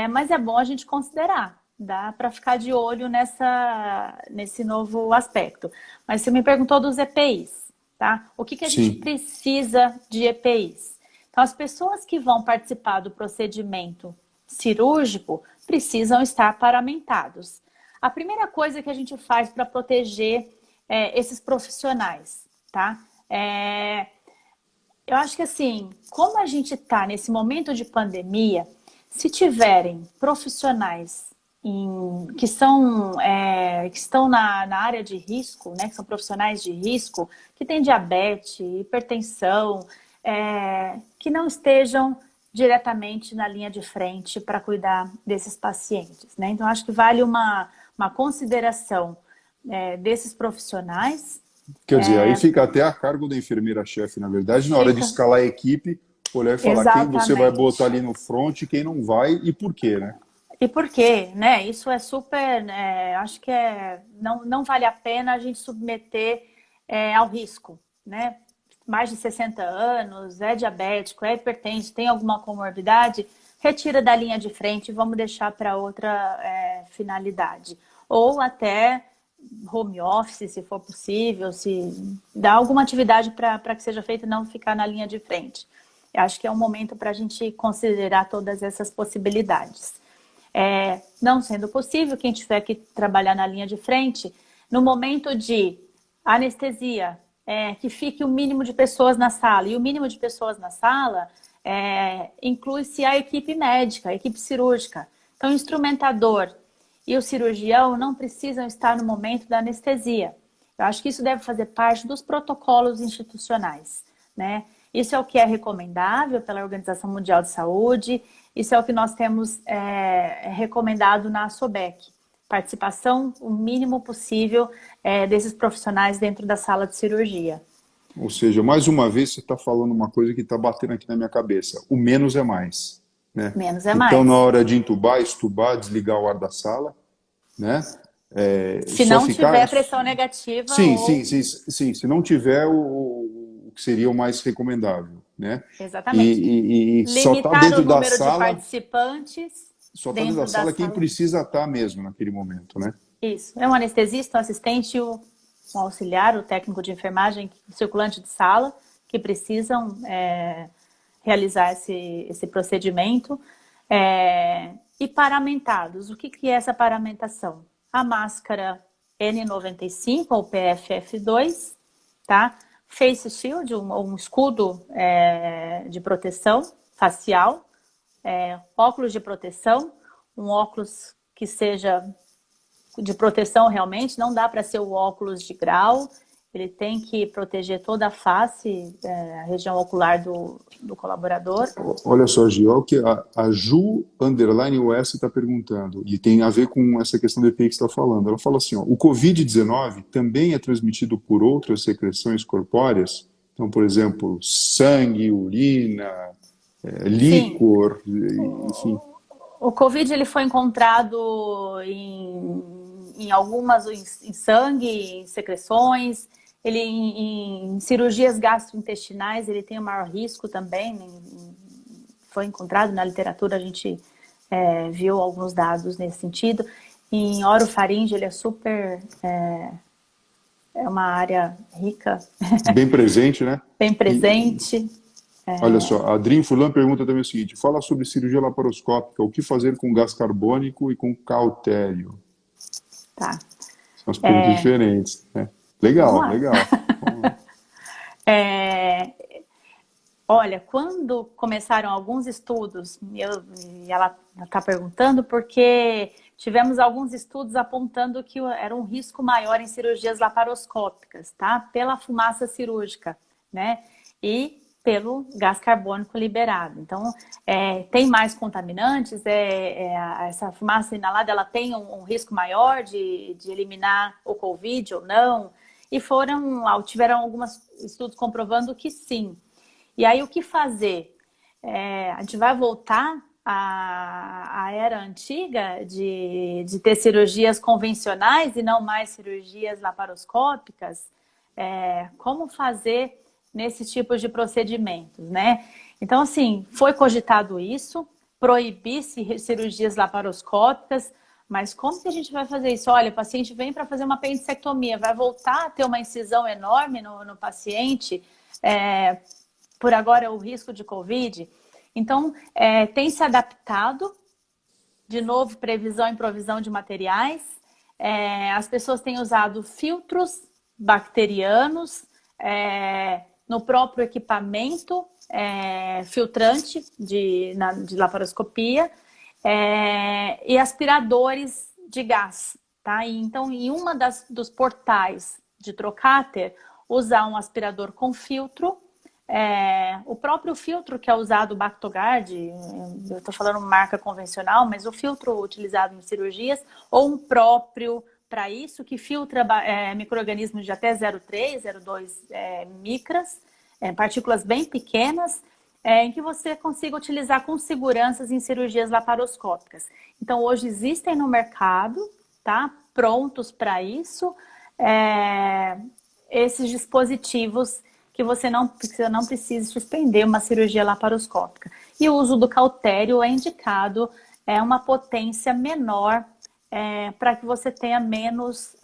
mas é bom a gente considerar. Dá para ficar de olho nesse novo aspecto. Mas você me perguntou dos EPIs, tá? O que a gente precisa de EPIs? Então, as pessoas que vão participar do procedimento cirúrgico precisam estar paramentados. A primeira coisa que a gente faz para proteger esses profissionais, tá? Eu acho que assim, como a gente está nesse momento de pandemia, se tiverem profissionais que estão na área de risco, né, que são profissionais de risco, que têm diabetes, hipertensão, que não estejam diretamente na linha de frente para cuidar desses pacientes, né? Então, acho que vale uma consideração desses profissionais. Quer dizer, aí fica até a cargo da enfermeira-chefe, na verdade, na hora de escalar a equipe, olhar e falar quem você vai botar ali no front, quem não vai e por quê, né? E por quê, né? Isso é super, acho que não vale a pena a gente submeter ao risco, né? Mais de 60 anos, é diabético, é hipertenso, tem alguma comorbidade, retira da linha de frente e vamos deixar para outra finalidade. Ou até home office, se for possível, se dá alguma atividade para que seja feita e não ficar na linha de frente. Eu acho que é um momento para a gente considerar todas essas possibilidades. Não sendo possível, quem tiver que trabalhar na linha de frente, no momento de anestesia, que fique o mínimo de pessoas na sala. E o mínimo de pessoas na sala inclui-se a equipe médica, a equipe cirúrgica. Então, o instrumentador e o cirurgião não precisam estar no momento da anestesia. Eu acho que isso deve fazer parte dos protocolos institucionais, né? Isso é o que é recomendável pela Organização Mundial de Saúde, isso é o que nós temos recomendado na SOBEC. Participação o mínimo possível desses profissionais dentro da sala de cirurgia. Ou seja, mais uma vez você está falando uma coisa que está batendo aqui na minha cabeça. O menos é mais. Né? Menos é mais. Então, na hora de entubar, extubar, desligar o ar da sala, né? Se não tiver pressão negativa. Sim. Se não tiver o que seria o mais recomendável, né? Exatamente. E só está limitar dentro o número da sala, de participantes. Só está dentro da sala quem precisa estar mesmo naquele momento, né? Isso. É um anestesista, um assistente, um auxiliar, o técnico de enfermagem, o circulante de sala, que precisam realizar esse procedimento. E paramentados, o que que é essa paramentação? A máscara N95 ou PFF2, tá? Face shield, um escudo de proteção facial, óculos de proteção, um óculos que seja de proteção realmente, não dá para ser o óculos de grau, ele tem que proteger toda a face, a região ocular do colaborador. Olha só, Gi, olha o que a Ju_US está perguntando, e tem a ver com essa questão do EPI que você está falando. Ela fala assim, ó, o Covid-19 também é transmitido por outras secreções corpóreas? Então, por exemplo, sangue, urina, líquor, enfim. O Covid ele foi encontrado em algumas, em sangue, em secreções, ele em cirurgias gastrointestinais, ele tem o maior risco também, foi encontrado na literatura, a gente viu alguns dados nesse sentido. Em orofaringe ele é super, é uma área rica. Bem presente, né? Bem presente. Olha só, a Adrien Furlan pergunta também o seguinte, fala sobre cirurgia laparoscópica, o que fazer com gás carbônico e com cautério? Tá. São as perguntas diferentes, né? Legal, legal. Olha, quando começaram alguns estudos, e ela está perguntando porque tivemos alguns estudos apontando que era um risco maior em cirurgias laparoscópicas, tá? Pela fumaça cirúrgica, né? E pelo gás carbônico liberado. Então, tem mais contaminantes, essa fumaça inalada ela tem um risco maior de eliminar o Covid ou não, e tiveram alguns estudos comprovando que sim. E aí, o que fazer? A gente vai voltar à era antiga de ter cirurgias convencionais e não mais cirurgias laparoscópicas? Como fazer nesses tipos de procedimentos, né? Então, assim, foi cogitado isso, proibir cirurgias laparoscópicas, mas como que a gente vai fazer isso? Olha, o paciente vem para fazer uma apendicectomia, vai voltar a ter uma incisão enorme no paciente, por agora o risco de Covid. Então, tem se adaptado, de novo, previsão e provisão de materiais, as pessoas têm usado filtros bacterianos, no próprio equipamento filtrante de laparoscopia e aspiradores de gás, tá? Então, em uma dos portais de trocáter, usar um aspirador com filtro, o próprio filtro que é usado, o Bactogard, eu estou falando marca convencional, mas o filtro utilizado em cirurgias, ou um próprio para isso, que filtra micro-organismos de até 0,3, 0,2 micras, partículas bem pequenas, em que você consiga utilizar com seguranças em cirurgias laparoscópicas. Então, hoje existem no mercado, tá? Prontos para isso, esses dispositivos que você não precisa suspender uma cirurgia laparoscópica. E o uso do cautério é indicado, uma potência menor, para que você tenha menos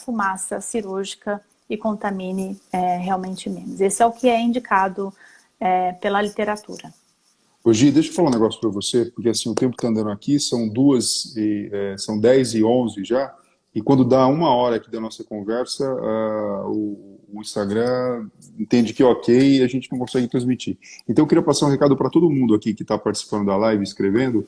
fumaça cirúrgica e contamine realmente menos. Esse é o que é indicado pela literatura. Ô Gi, deixa eu falar um negócio para você, porque assim, o tempo está andando aqui, são 10h11 já, e quando dá 1 hora aqui da nossa conversa, o Instagram entende que ok e a gente não consegue transmitir. Então eu queria passar um recado para todo mundo aqui que está participando da live, escrevendo.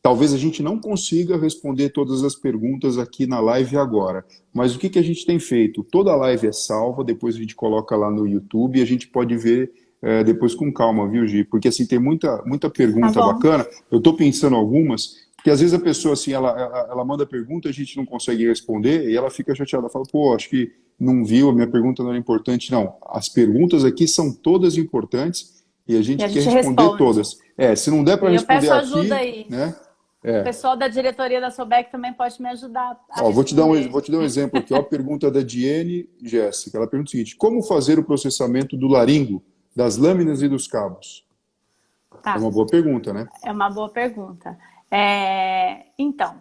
Talvez a gente não consiga responder todas as perguntas aqui na live agora, mas o que a gente tem feito? Toda a live é salva, depois a gente coloca lá no YouTube e a gente pode ver depois com calma, viu, Gi? Porque assim, tem muita pergunta bacana, eu estou pensando algumas, porque às vezes a pessoa assim, ela manda pergunta, a gente não consegue responder e ela fica chateada, fala, pô, acho que não viu, a minha pergunta não era importante. Não, as perguntas aqui são todas importantes e a gente quer responder todas. Se não der para responder aqui, ajuda aí. Né? O pessoal da diretoria da Sobec também pode me ajudar vou te dar um exemplo aqui. Ó, a pergunta da Diene Jéssica. Ela pergunta o seguinte: como fazer o processamento do laringo, das lâminas e dos cabos? Tá. É uma boa pergunta, né? É uma boa pergunta. Então,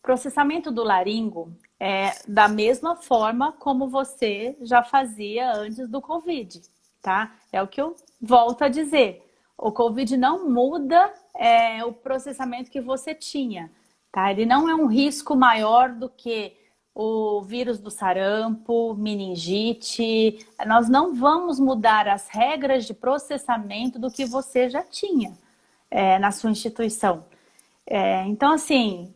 processamento do laringo é da mesma forma como você já fazia antes do Covid, tá? É o que eu volto a dizer. o Covid não muda o processamento que você tinha, tá? Ele não é um risco maior do que o vírus do sarampo, meningite. Nós não vamos mudar as regras de processamento do que você já tinha na sua instituição. Então, assim,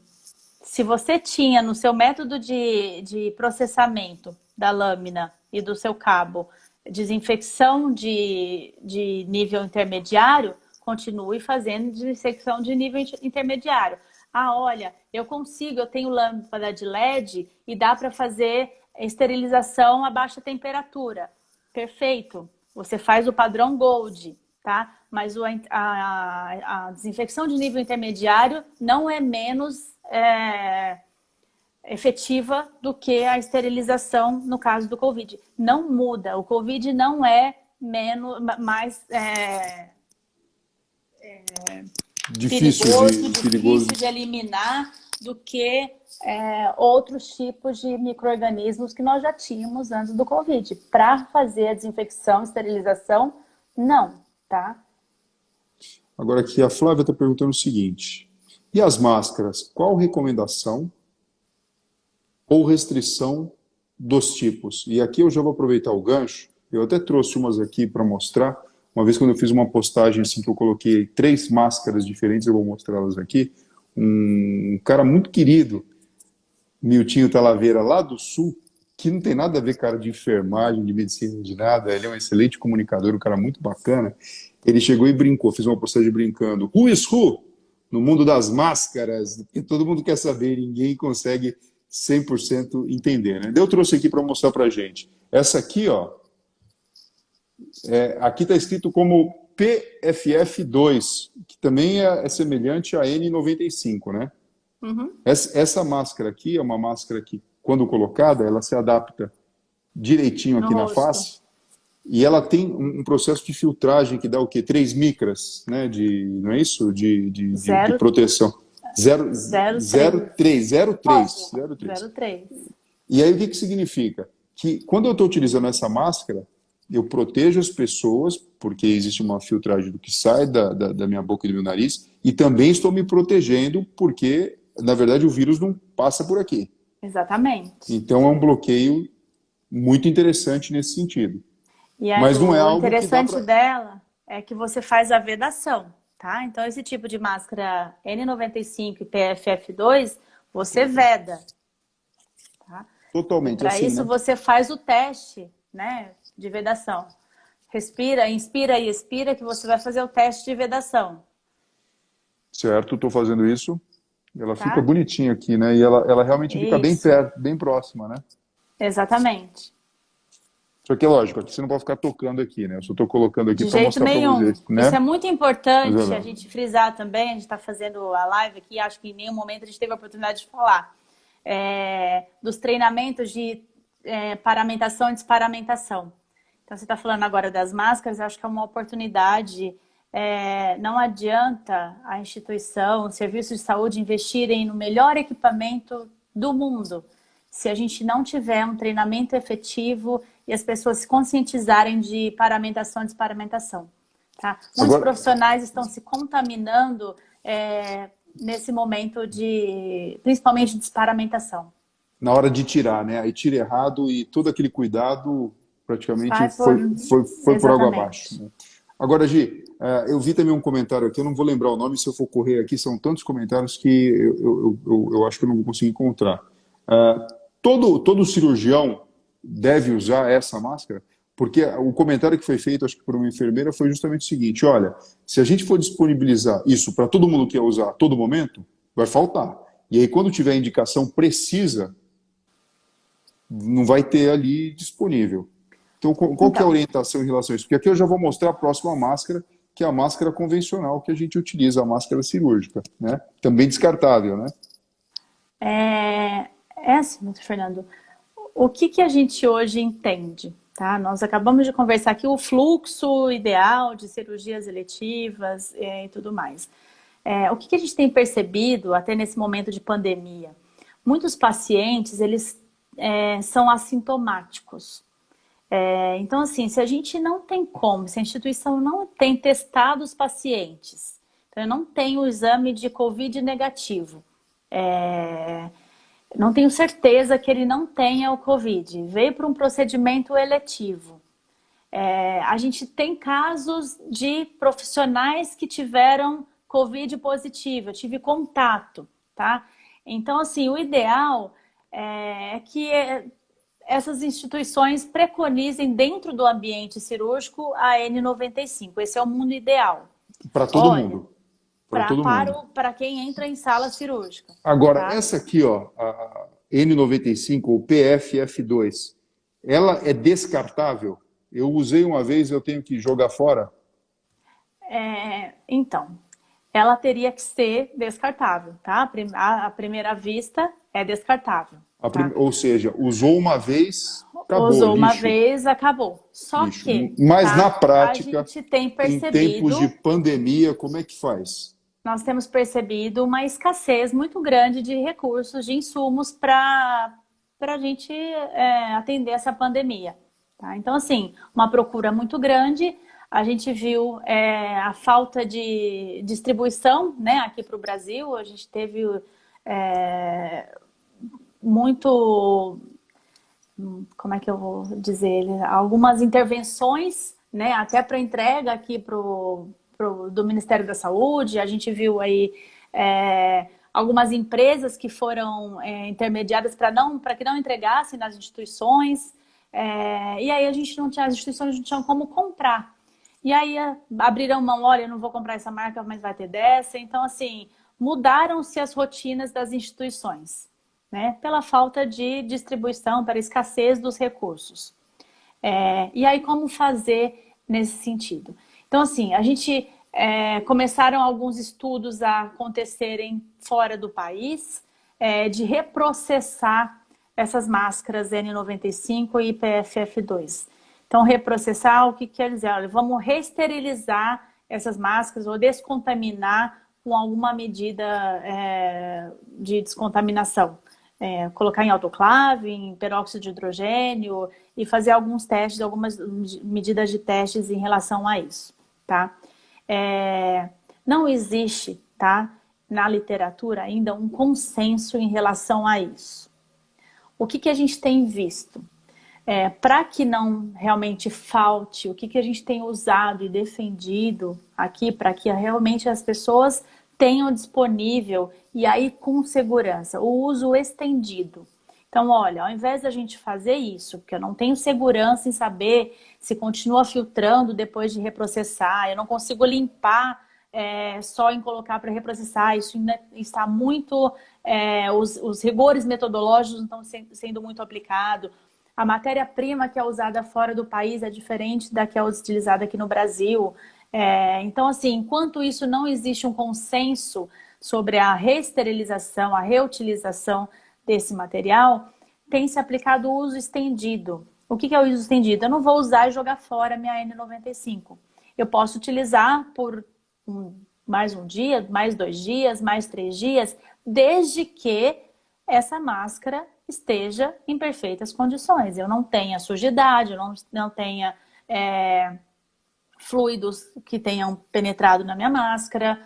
se você tinha no seu método de processamento da lâmina e do seu cabo desinfecção de nível intermediário, continue fazendo desinfecção de nível intermediário. Ah, olha, eu tenho lâmpada de LED e dá para fazer esterilização a baixa temperatura. Perfeito. Você faz o padrão Gold, tá? Mas a desinfecção de nível intermediário não é menos efetiva do que a esterilização no caso do Covid. Não muda. O Covid não é mais difícil de eliminar do que outros tipos de micro-organismos que nós já tínhamos antes do Covid. Para fazer a desinfecção, esterilização, não, tá? Agora aqui a Flávia está perguntando o seguinte: e as máscaras? Qual recomendação ou restrição dos tipos? E aqui eu já vou aproveitar o gancho. Eu até trouxe umas aqui para mostrar. Uma vez quando eu fiz uma postagem assim que eu coloquei 3 máscaras diferentes, eu vou mostrá-las aqui. Um cara muito querido, Miltinho Talaveira, lá do Sul, que não tem nada a ver, cara, de enfermagem, de medicina, de nada. Ele é um excelente comunicador, um cara muito bacana. Ele chegou e brincou, fez uma postagem brincando. Who is who? No mundo das máscaras, que todo mundo quer saber, ninguém consegue 100% entender, né? Eu trouxe aqui para mostrar pra gente. Essa aqui, ó, aqui está escrito como PFF2, que também é semelhante a N95, né? Uhum. Essa máscara aqui é uma máscara que, quando colocada, ela se adapta direitinho aqui na face, e ela tem um processo de filtragem que dá o quê? 3 micras, né? Não é isso? De proteção. 0,3. E aí o que significa? Que quando eu estou utilizando essa máscara, eu protejo as pessoas, porque existe uma filtragem do que sai da minha boca e do meu nariz, e também estou me protegendo, porque, na verdade, o vírus não passa por aqui. Exatamente. Então é um bloqueio muito interessante nesse sentido. E aí, mas não é algo interessante dela é que você faz a vedação, tá? Então esse tipo de máscara N95 e PFF2, você veda. Tá? Totalmente. Para assim, isso, né? Você faz o teste, né, de vedação. Respira, inspira e expira, que você vai fazer o teste de vedação. Certo, estou fazendo isso. Ela fica bonitinha aqui, né? E ela realmente fica bem perto, bem próxima, né? Exatamente. Só que é lógico, aqui você não pode ficar tocando aqui, né? Eu só estou colocando aqui para mostrar para vocês. Né? Isso é muito importante a gente frisar também. A gente está fazendo a live aqui, acho que em nenhum momento a gente teve a oportunidade de falar dos treinamentos de paramentação e desparamentação. Então, você está falando agora das máscaras, eu acho que é uma oportunidade. Não adianta a instituição, o serviço de saúde investirem no melhor equipamento do mundo se a gente não tiver um treinamento efetivo e as pessoas se conscientizarem de paramentação e desparamentação. Tá? Muitos profissionais estão se contaminando nesse momento principalmente de desparamentação. Na hora de tirar, né? Aí tira errado e todo aquele cuidado praticamente foi por água abaixo. Né? Agora, Gi, eu vi também um comentário aqui, eu não vou lembrar o nome, se eu for correr aqui, são tantos comentários que eu acho que eu não vou conseguir encontrar. Todo cirurgião deve usar essa máscara? Porque o comentário que foi feito, acho que por uma enfermeira, foi justamente o seguinte: olha, se a gente for disponibilizar isso para todo mundo que quer usar a todo momento, vai faltar. E aí, quando tiver indicação precisa, não vai ter ali disponível. Então, qual que é a orientação em relação a isso? Porque aqui eu já vou mostrar a próxima máscara, que é a máscara convencional que a gente utiliza, a máscara cirúrgica, né? Também descartável, né? Assim, Fernando, o que a gente hoje entende? Tá? Nós acabamos de conversar aqui o fluxo ideal de cirurgias eletivas e tudo mais. O que a gente tem percebido até nesse momento de pandemia? Muitos pacientes, eles são assintomáticos. Então, assim, se a gente não tem como, se a instituição não tem testado os pacientes, então eu não tenho o exame de Covid negativo, não tenho certeza que ele não tenha o Covid, veio para um procedimento eletivo. A gente tem casos de profissionais que tiveram Covid positivo, eu tive contato, tá? Então, assim, o ideal é que essas instituições preconizem dentro do ambiente cirúrgico a N95. Esse é o mundo ideal. Para todo mundo. Para quem entra em sala cirúrgica. Agora, tá? essa aqui, ó, a N95, ou PFF2, ela é descartável? Eu usei uma vez, eu tenho que jogar fora? Então, ela teria que ser descartável, tá? À primeira vista, é descartável. Tá? Ou seja, usou uma vez, acabou, usou uma lixo. vez, acabou. Só Lixo. que, Mas tá? na prática, a gente tem percebido, em tempos de pandemia, como é que faz? Nós temos percebido uma escassez muito grande de recursos, de insumos para a gente atender essa pandemia. Tá? Então, assim, uma procura muito grande. A gente viu a falta de distribuição, né, aqui para o Brasil. A gente teve muito, como é que eu vou dizer, algumas intervenções, né, até para entrega aqui do Ministério da Saúde. A gente viu aí algumas empresas que foram intermediadas para que não entregassem nas instituições. E aí as instituições não tinham como comprar. E aí abriram mão, olha, eu não vou comprar essa marca, mas vai ter dessa. Então, assim, mudaram-se as rotinas das instituições, né? Pela falta de distribuição, pela escassez dos recursos. E aí, como fazer nesse sentido? Então, assim, a gente começaram alguns estudos a acontecerem fora do país, de reprocessar essas máscaras N95 e PFF2. Então, reprocessar, o que quer dizer? Olha, vamos reesterilizar essas máscaras ou descontaminar com alguma medida de descontaminação. Colocar em autoclave, em peróxido de hidrogênio e fazer alguns testes, algumas medidas de testes em relação a isso, tá? Não existe, tá, na literatura ainda um consenso em relação a isso. O que a gente tem visto? Para que não realmente falte, o que a gente tem usado e defendido aqui, para que realmente as pessoas tenham disponível, e aí com segurança, o uso estendido. Então, olha, ao invés da gente fazer isso, porque eu não tenho segurança em saber se continua filtrando depois de reprocessar, eu não consigo limpar só em colocar para reprocessar, isso ainda está muito, os rigores metodológicos não estão sendo muito aplicados. A matéria-prima que é usada fora do país é diferente da que é utilizada aqui no Brasil. Então, assim, enquanto isso não existe um consenso sobre a reesterilização, a reutilização desse material, tem se aplicado o uso estendido. O que é o uso estendido? Eu não vou usar e jogar fora a minha N95. Eu posso utilizar por mais um dia, mais 2 dias, mais 3 dias, desde que essa máscara esteja em perfeitas condições. Eu não tenha sujidade, eu não tenha fluidos que tenham penetrado na minha máscara,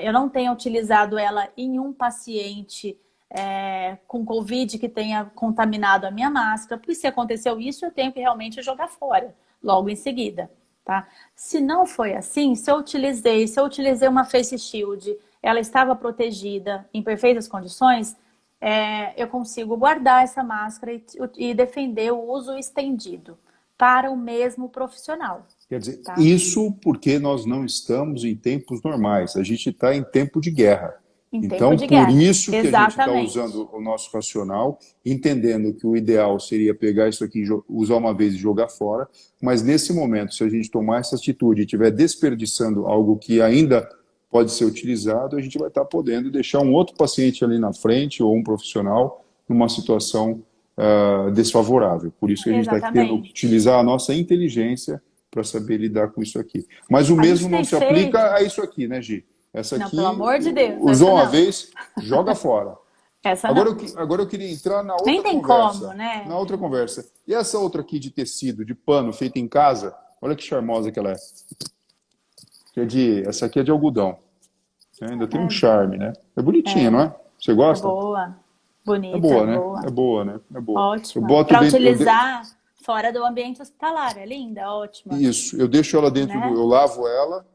eu não tenha utilizado ela em um paciente com Covid que tenha contaminado a minha máscara, porque se aconteceu isso, eu tenho que realmente jogar fora, logo em seguida. Tá? Se não foi assim, se eu utilizei uma face shield, ela estava protegida, em perfeitas condições, eu consigo guardar essa máscara e defender o uso estendido para o mesmo profissional. Quer dizer, tá? Isso porque nós não estamos em tempos normais, a gente está em tempo de guerra. Então, por isso que Exatamente. a gente está usando o nosso racional, entendendo que o ideal seria pegar isso aqui, usar uma vez e jogar fora, mas nesse momento, se a gente tomar essa atitude e estiver desperdiçando algo que ainda pode ser utilizado, a gente vai estar podendo deixar um outro paciente ali na frente ou um profissional numa situação desfavorável. Por isso que a gente está tendo que utilizar a nossa inteligência para saber lidar com isso aqui. Mas o mesmo não se aplica a isso aqui, né, Gi? Essa aqui, não, pelo amor de Deus, usou uma vez, joga fora. Essa Agora não. agora eu queria entrar na Nem outra tem como, conversa. né? Na outra conversa. E essa outra aqui de tecido, de pano, feita em casa, olha que charmosa que ela é. Essa aqui é de algodão. Ainda tem um charme, né? É bonitinha, não é? Você É gosta? boa. É Bonita, boa, é né? boa. É boa, né? É boa. Eu Ótima. boto Para dentro. utilizar fora do ambiente hospitalar. É linda, ótima. Isso, eu deixo ela dentro do. Né? Eu lavo ela,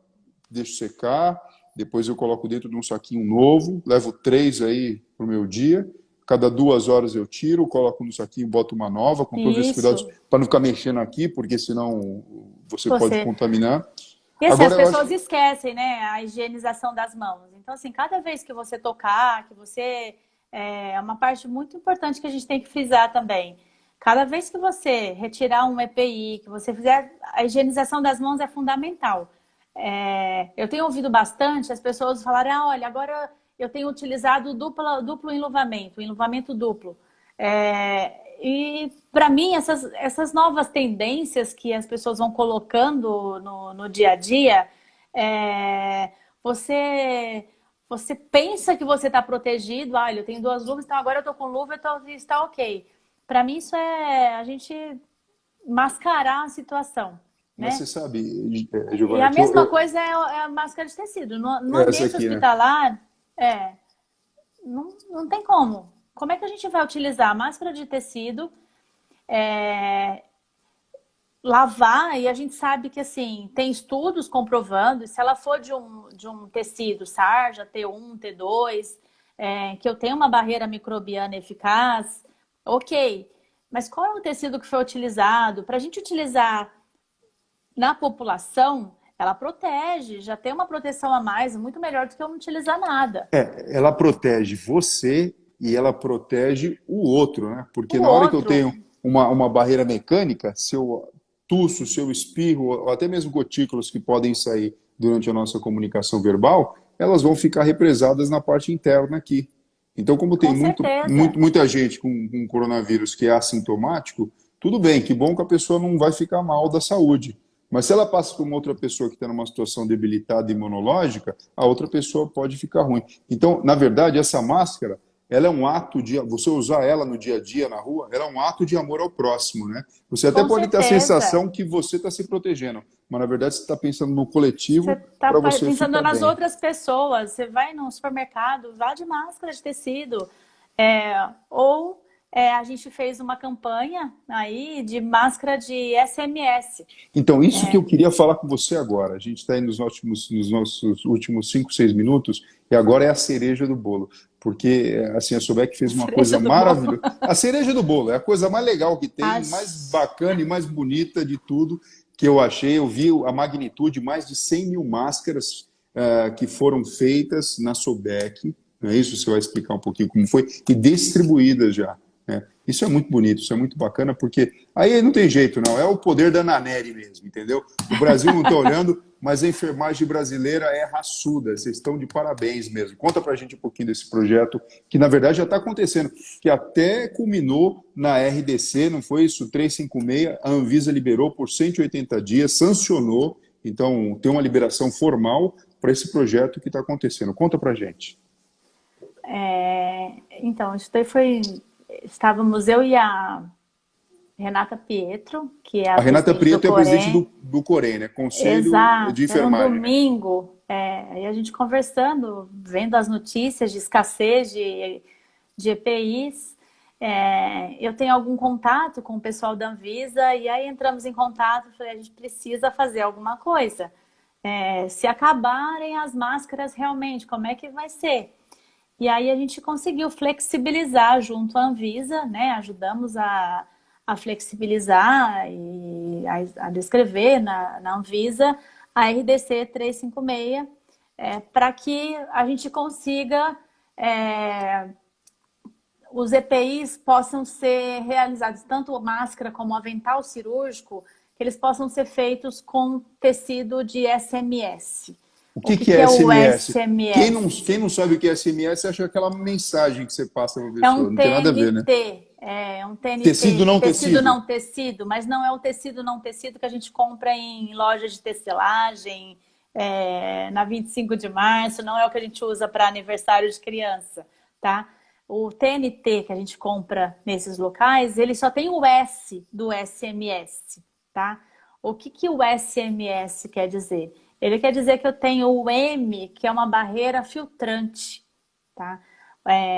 deixo secar, depois eu coloco dentro de um saquinho novo, levo 3 aí pro meu dia. Cada 2 horas eu tiro, coloco no saquinho, boto uma nova, com todos esses cuidados, Isso. para não ficar mexendo aqui, porque senão você pode Você. contaminar. E assim, as Agora eu pessoas acho. esquecem, né, a higienização das mãos. Então, assim, cada vez que você tocar, que você. É uma parte muito importante que a gente tem que frisar também. Cada vez que você retirar um EPI, que você fizer, a higienização das mãos é fundamental. Eu tenho ouvido bastante as pessoas falarem, olha, agora eu tenho utilizado duplo enluvamento, enluvamento duplo. E para mim, essas novas tendências que as pessoas vão colocando no dia a dia, você, você pensa que você está protegido, eu tenho 2 luvas, então agora eu estou com luva, então está ok. Para mim, isso é a gente mascarar a situação, Mas né? você sabe, E Giovana, a que mesma coisa é a máscara de tecido. No essa ambiente aqui, né? hospitalar, não tem como. Como é que a gente vai utilizar a máscara de tecido, é, lavar? E a gente sabe que, assim, tem estudos comprovando, se ela for de um tecido sarja, T1, T2, que eu tenho uma barreira microbiana eficaz, ok. Mas qual é o tecido que foi utilizado? Para a gente utilizar na população, ela protege, já tem uma proteção a mais, muito melhor do que eu não utilizar nada. Ela protege você e ela protege o outro, né? Porque O na hora que eu outro, tenho uma barreira mecânica, se eu tuço, se eu espirro, ou até mesmo gotículas que podem sair durante a nossa comunicação verbal, elas vão ficar represadas na parte interna aqui. Então, como tem com certeza. muita gente com coronavírus que é assintomático, tudo bem, que bom que a pessoa não vai ficar mal da saúde. Mas se ela passa por uma outra pessoa que está numa situação debilitada imunológica, a outra pessoa pode ficar ruim. Então, na verdade, essa máscara, ela é um ato de você usar ela no dia a dia na rua, ela é um ato de amor ao próximo, né? Você até Com pode ter a certeza. sensação que você está se protegendo, mas na verdade você está pensando no Você coletivo está para você pensando ficar nas bem. outras pessoas. Você vai no supermercado, vá de máscara de tecido. Ou a gente fez uma campanha aí de máscara de SMS. Então, isso que eu queria falar com você agora. A gente está aí nos nossos últimos 5, 6 minutos, e agora é a cereja do bolo. Porque, assim, a Sobec fez uma Cereja coisa do bolo. maravilhosa. A cereja do bolo é a coisa mais legal que tem, mais Acho. bacana e mais bonita de tudo que eu achei. Eu vi a magnitude, mais de 100 mil máscaras que foram feitas na Sobec. Não é isso? Você vai explicar um pouquinho como foi, e distribuídas já. Né? Isso é muito bonito, isso é muito bacana, porque aí não tem jeito, não. É o poder da Naneri mesmo, entendeu? O Brasil não está olhando, mas a enfermagem brasileira é raçuda. Vocês estão de parabéns mesmo. Conta pra gente um pouquinho desse projeto, que na verdade já está acontecendo, que até culminou na RDC, não foi isso? 356, a Anvisa liberou por 180 dias, sancionou, então tem uma liberação formal para esse projeto que está acontecendo. Conta pra gente. Então, isso daí foi. Estávamos eu e a Renata Pietro, que é a A Renata presidente do Prieto é a presidente Corém. do Corém, né? Conselho de Exato, era um Enfermagem, né? domingo, e a gente conversando, vendo as notícias de escassez de EPIs. Eu tenho algum contato com o pessoal da Anvisa, e aí entramos em contato, falei, a gente precisa fazer alguma coisa. Se acabarem as máscaras realmente, como é que vai ser? E aí a gente conseguiu flexibilizar junto à Anvisa, né? Ajudamos a flexibilizar e a descrever na Anvisa a RDC 356, para que a gente consiga os EPIs possam ser realizados, tanto máscara como avental cirúrgico, que eles possam ser feitos com tecido de SMS. O O que que que que é é o SMS? SMS? Quem não sabe o que é SMS acha aquela mensagem que você passa para a É um pessoa. Não tem nada a ver, né? TNT, é um Tecido TNT, não tecido tecido. não tecido, mas não é o tecido não tecido que a gente compra em lojas de tecelagem, na 25 de março, não é o que a gente usa para aniversário de criança, tá? o TNT que a gente compra nesses locais, ele só tem o S do SMS, tá? O que que o SMS quer dizer? Ele quer dizer que eu tenho o M, que é uma barreira filtrante, tá?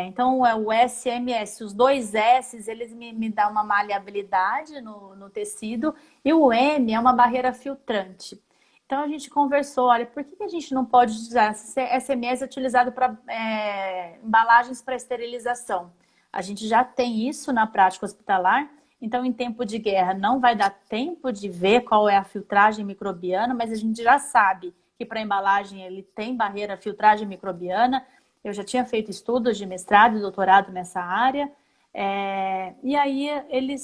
Então, é o SMS, os dois S's, eles me dão uma maleabilidade no tecido, e o M é uma barreira filtrante. Então, a gente conversou, olha, por que a gente não pode usar SMS utilizado para embalagens para esterilização? A gente já tem isso na prática hospitalar, então, em tempo de guerra, não vai dar tempo de ver qual é a filtragem microbiana, mas a gente já sabe que para embalagem ele tem barreira filtragem microbiana. Eu já tinha feito estudos de mestrado e doutorado nessa área. E aí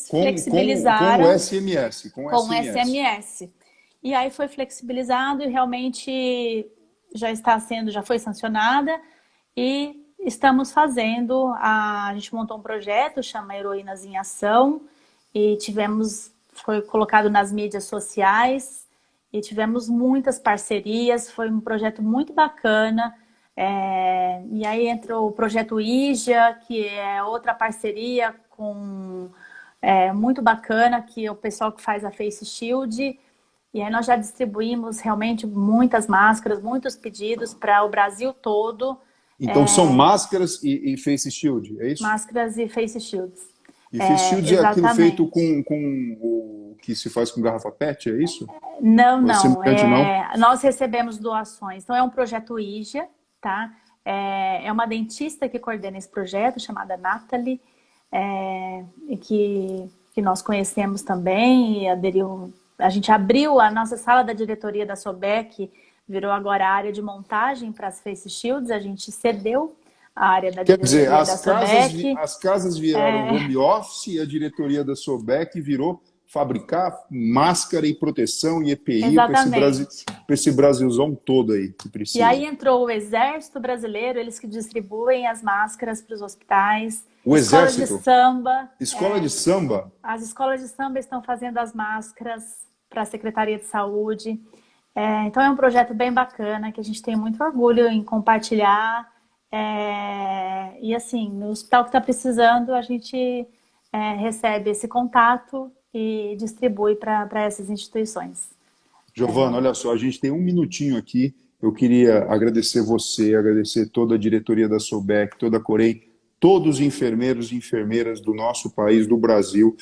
flexibilizaram com o SMS. Com o SMS. E aí foi flexibilizado e realmente já foi sancionada e estamos fazendo, a gente montou um projeto, chama Heroínas em Ação, e foi colocado nas mídias sociais e tivemos muitas parcerias, foi um projeto muito bacana. E aí entrou o projeto IJA, que é outra parceria muito bacana, que é o pessoal que faz a Face Shield. E aí nós já distribuímos realmente muitas máscaras, muitos pedidos para o Brasil todo. Então são máscaras e Face Shield, é isso? Máscaras e Face Shields. E Face Shield é aquilo feito com o que se faz com garrafa PET, é isso? Não. Não? Nós recebemos doações. Então é um projeto IJA, tá? É uma dentista que coordena esse projeto, chamada Nathalie, que nós conhecemos também e aderiu. A gente abriu a nossa sala da diretoria da SOBEC, virou agora a área de montagem para as Face Shields, a gente cedeu a área da diretoria da SOBEC. As casas viraram home office e a diretoria da SOBEC virou fabricar máscara e proteção e EPI para esse Brasilzão todo aí que precisa. E aí entrou o Exército Brasileiro, eles que distribuem as máscaras para os hospitais. O Exército? Escola de samba. Escola de samba? As escolas de samba estão fazendo as máscaras para a Secretaria de Saúde. Então é um projeto bem bacana, que a gente tem muito orgulho em compartilhar. E assim, no hospital que está precisando, a gente recebe esse contato e distribui para essas instituições. Giovana, olha só, a gente tem um minutinho aqui. Eu queria agradecer você, agradecer toda a diretoria da SOBEC, toda a Corém, todos os enfermeiros e enfermeiras do nosso país, do Brasil.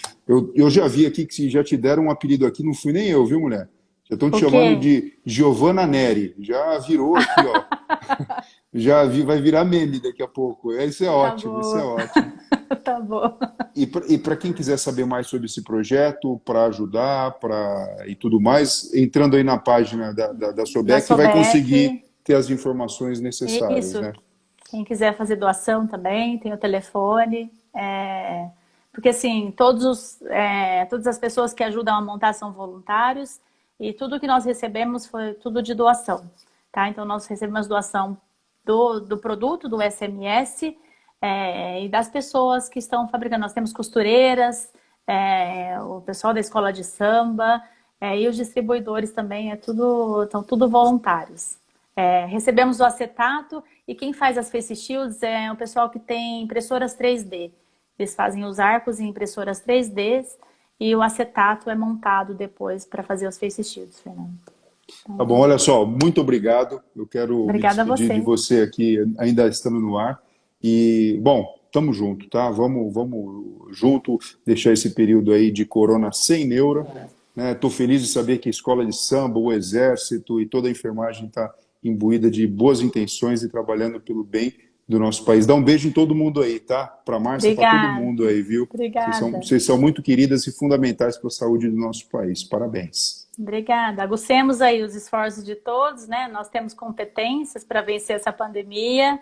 Eu já vi aqui que já te deram um apelido aqui, não fui nem eu, viu, mulher? Já estão te chamando de Giovana Neri. Já virou aqui, ó. Vai virar meme daqui a pouco. Isso é ótimo, isso é ótimo. Tá bom. E para quem quiser saber mais sobre esse projeto, para ajudar e tudo mais, entrando aí na página da SOBEC, vai conseguir ter as informações necessárias. Isso. Né? Quem quiser fazer doação também, tem o telefone. Porque assim, todas as pessoas que ajudam a montar são voluntários e tudo que nós recebemos foi tudo de doação. Tá? Então nós recebemos doação do produto, do SMS, e das pessoas que estão fabricando. Nós temos costureiras, o pessoal da escola de samba, e os distribuidores também, são tudo voluntários. Recebemos o acetato e quem faz as Face Shields é o pessoal que tem impressoras 3D. Eles fazem os arcos em impressoras 3D e o acetato é montado depois para fazer os Face Shields, Fernando. Tá bom, olha só, muito obrigado. Eu quero me despedir de você aqui, ainda estando no ar. E, bom, estamos juntos, tá? Vamos junto deixar esse período aí de corona sem neura. Estou feliz de saber que a escola de samba, o exército e toda a enfermagem está imbuída de boas intenções e trabalhando pelo bem do nosso país. Dá um beijo em todo mundo aí, tá? Para a Márcia, para todo mundo aí, viu? Obrigada. Vocês são muito queridas e fundamentais para a saúde do nosso país. Parabéns. Obrigada. Agucemos aí os esforços de todos, né? Nós temos competências para vencer essa pandemia.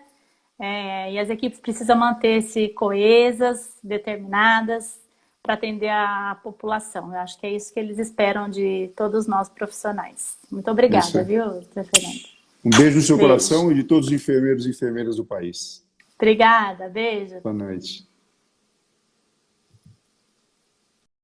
E as equipes precisam manter-se coesas, determinadas, para atender a população. Eu acho que é isso que eles esperam de todos nós profissionais. Muito obrigada, viu, Fernando? Um beijo no seu coração e de todos os enfermeiros e enfermeiras do país. Obrigada, beijo. Boa noite.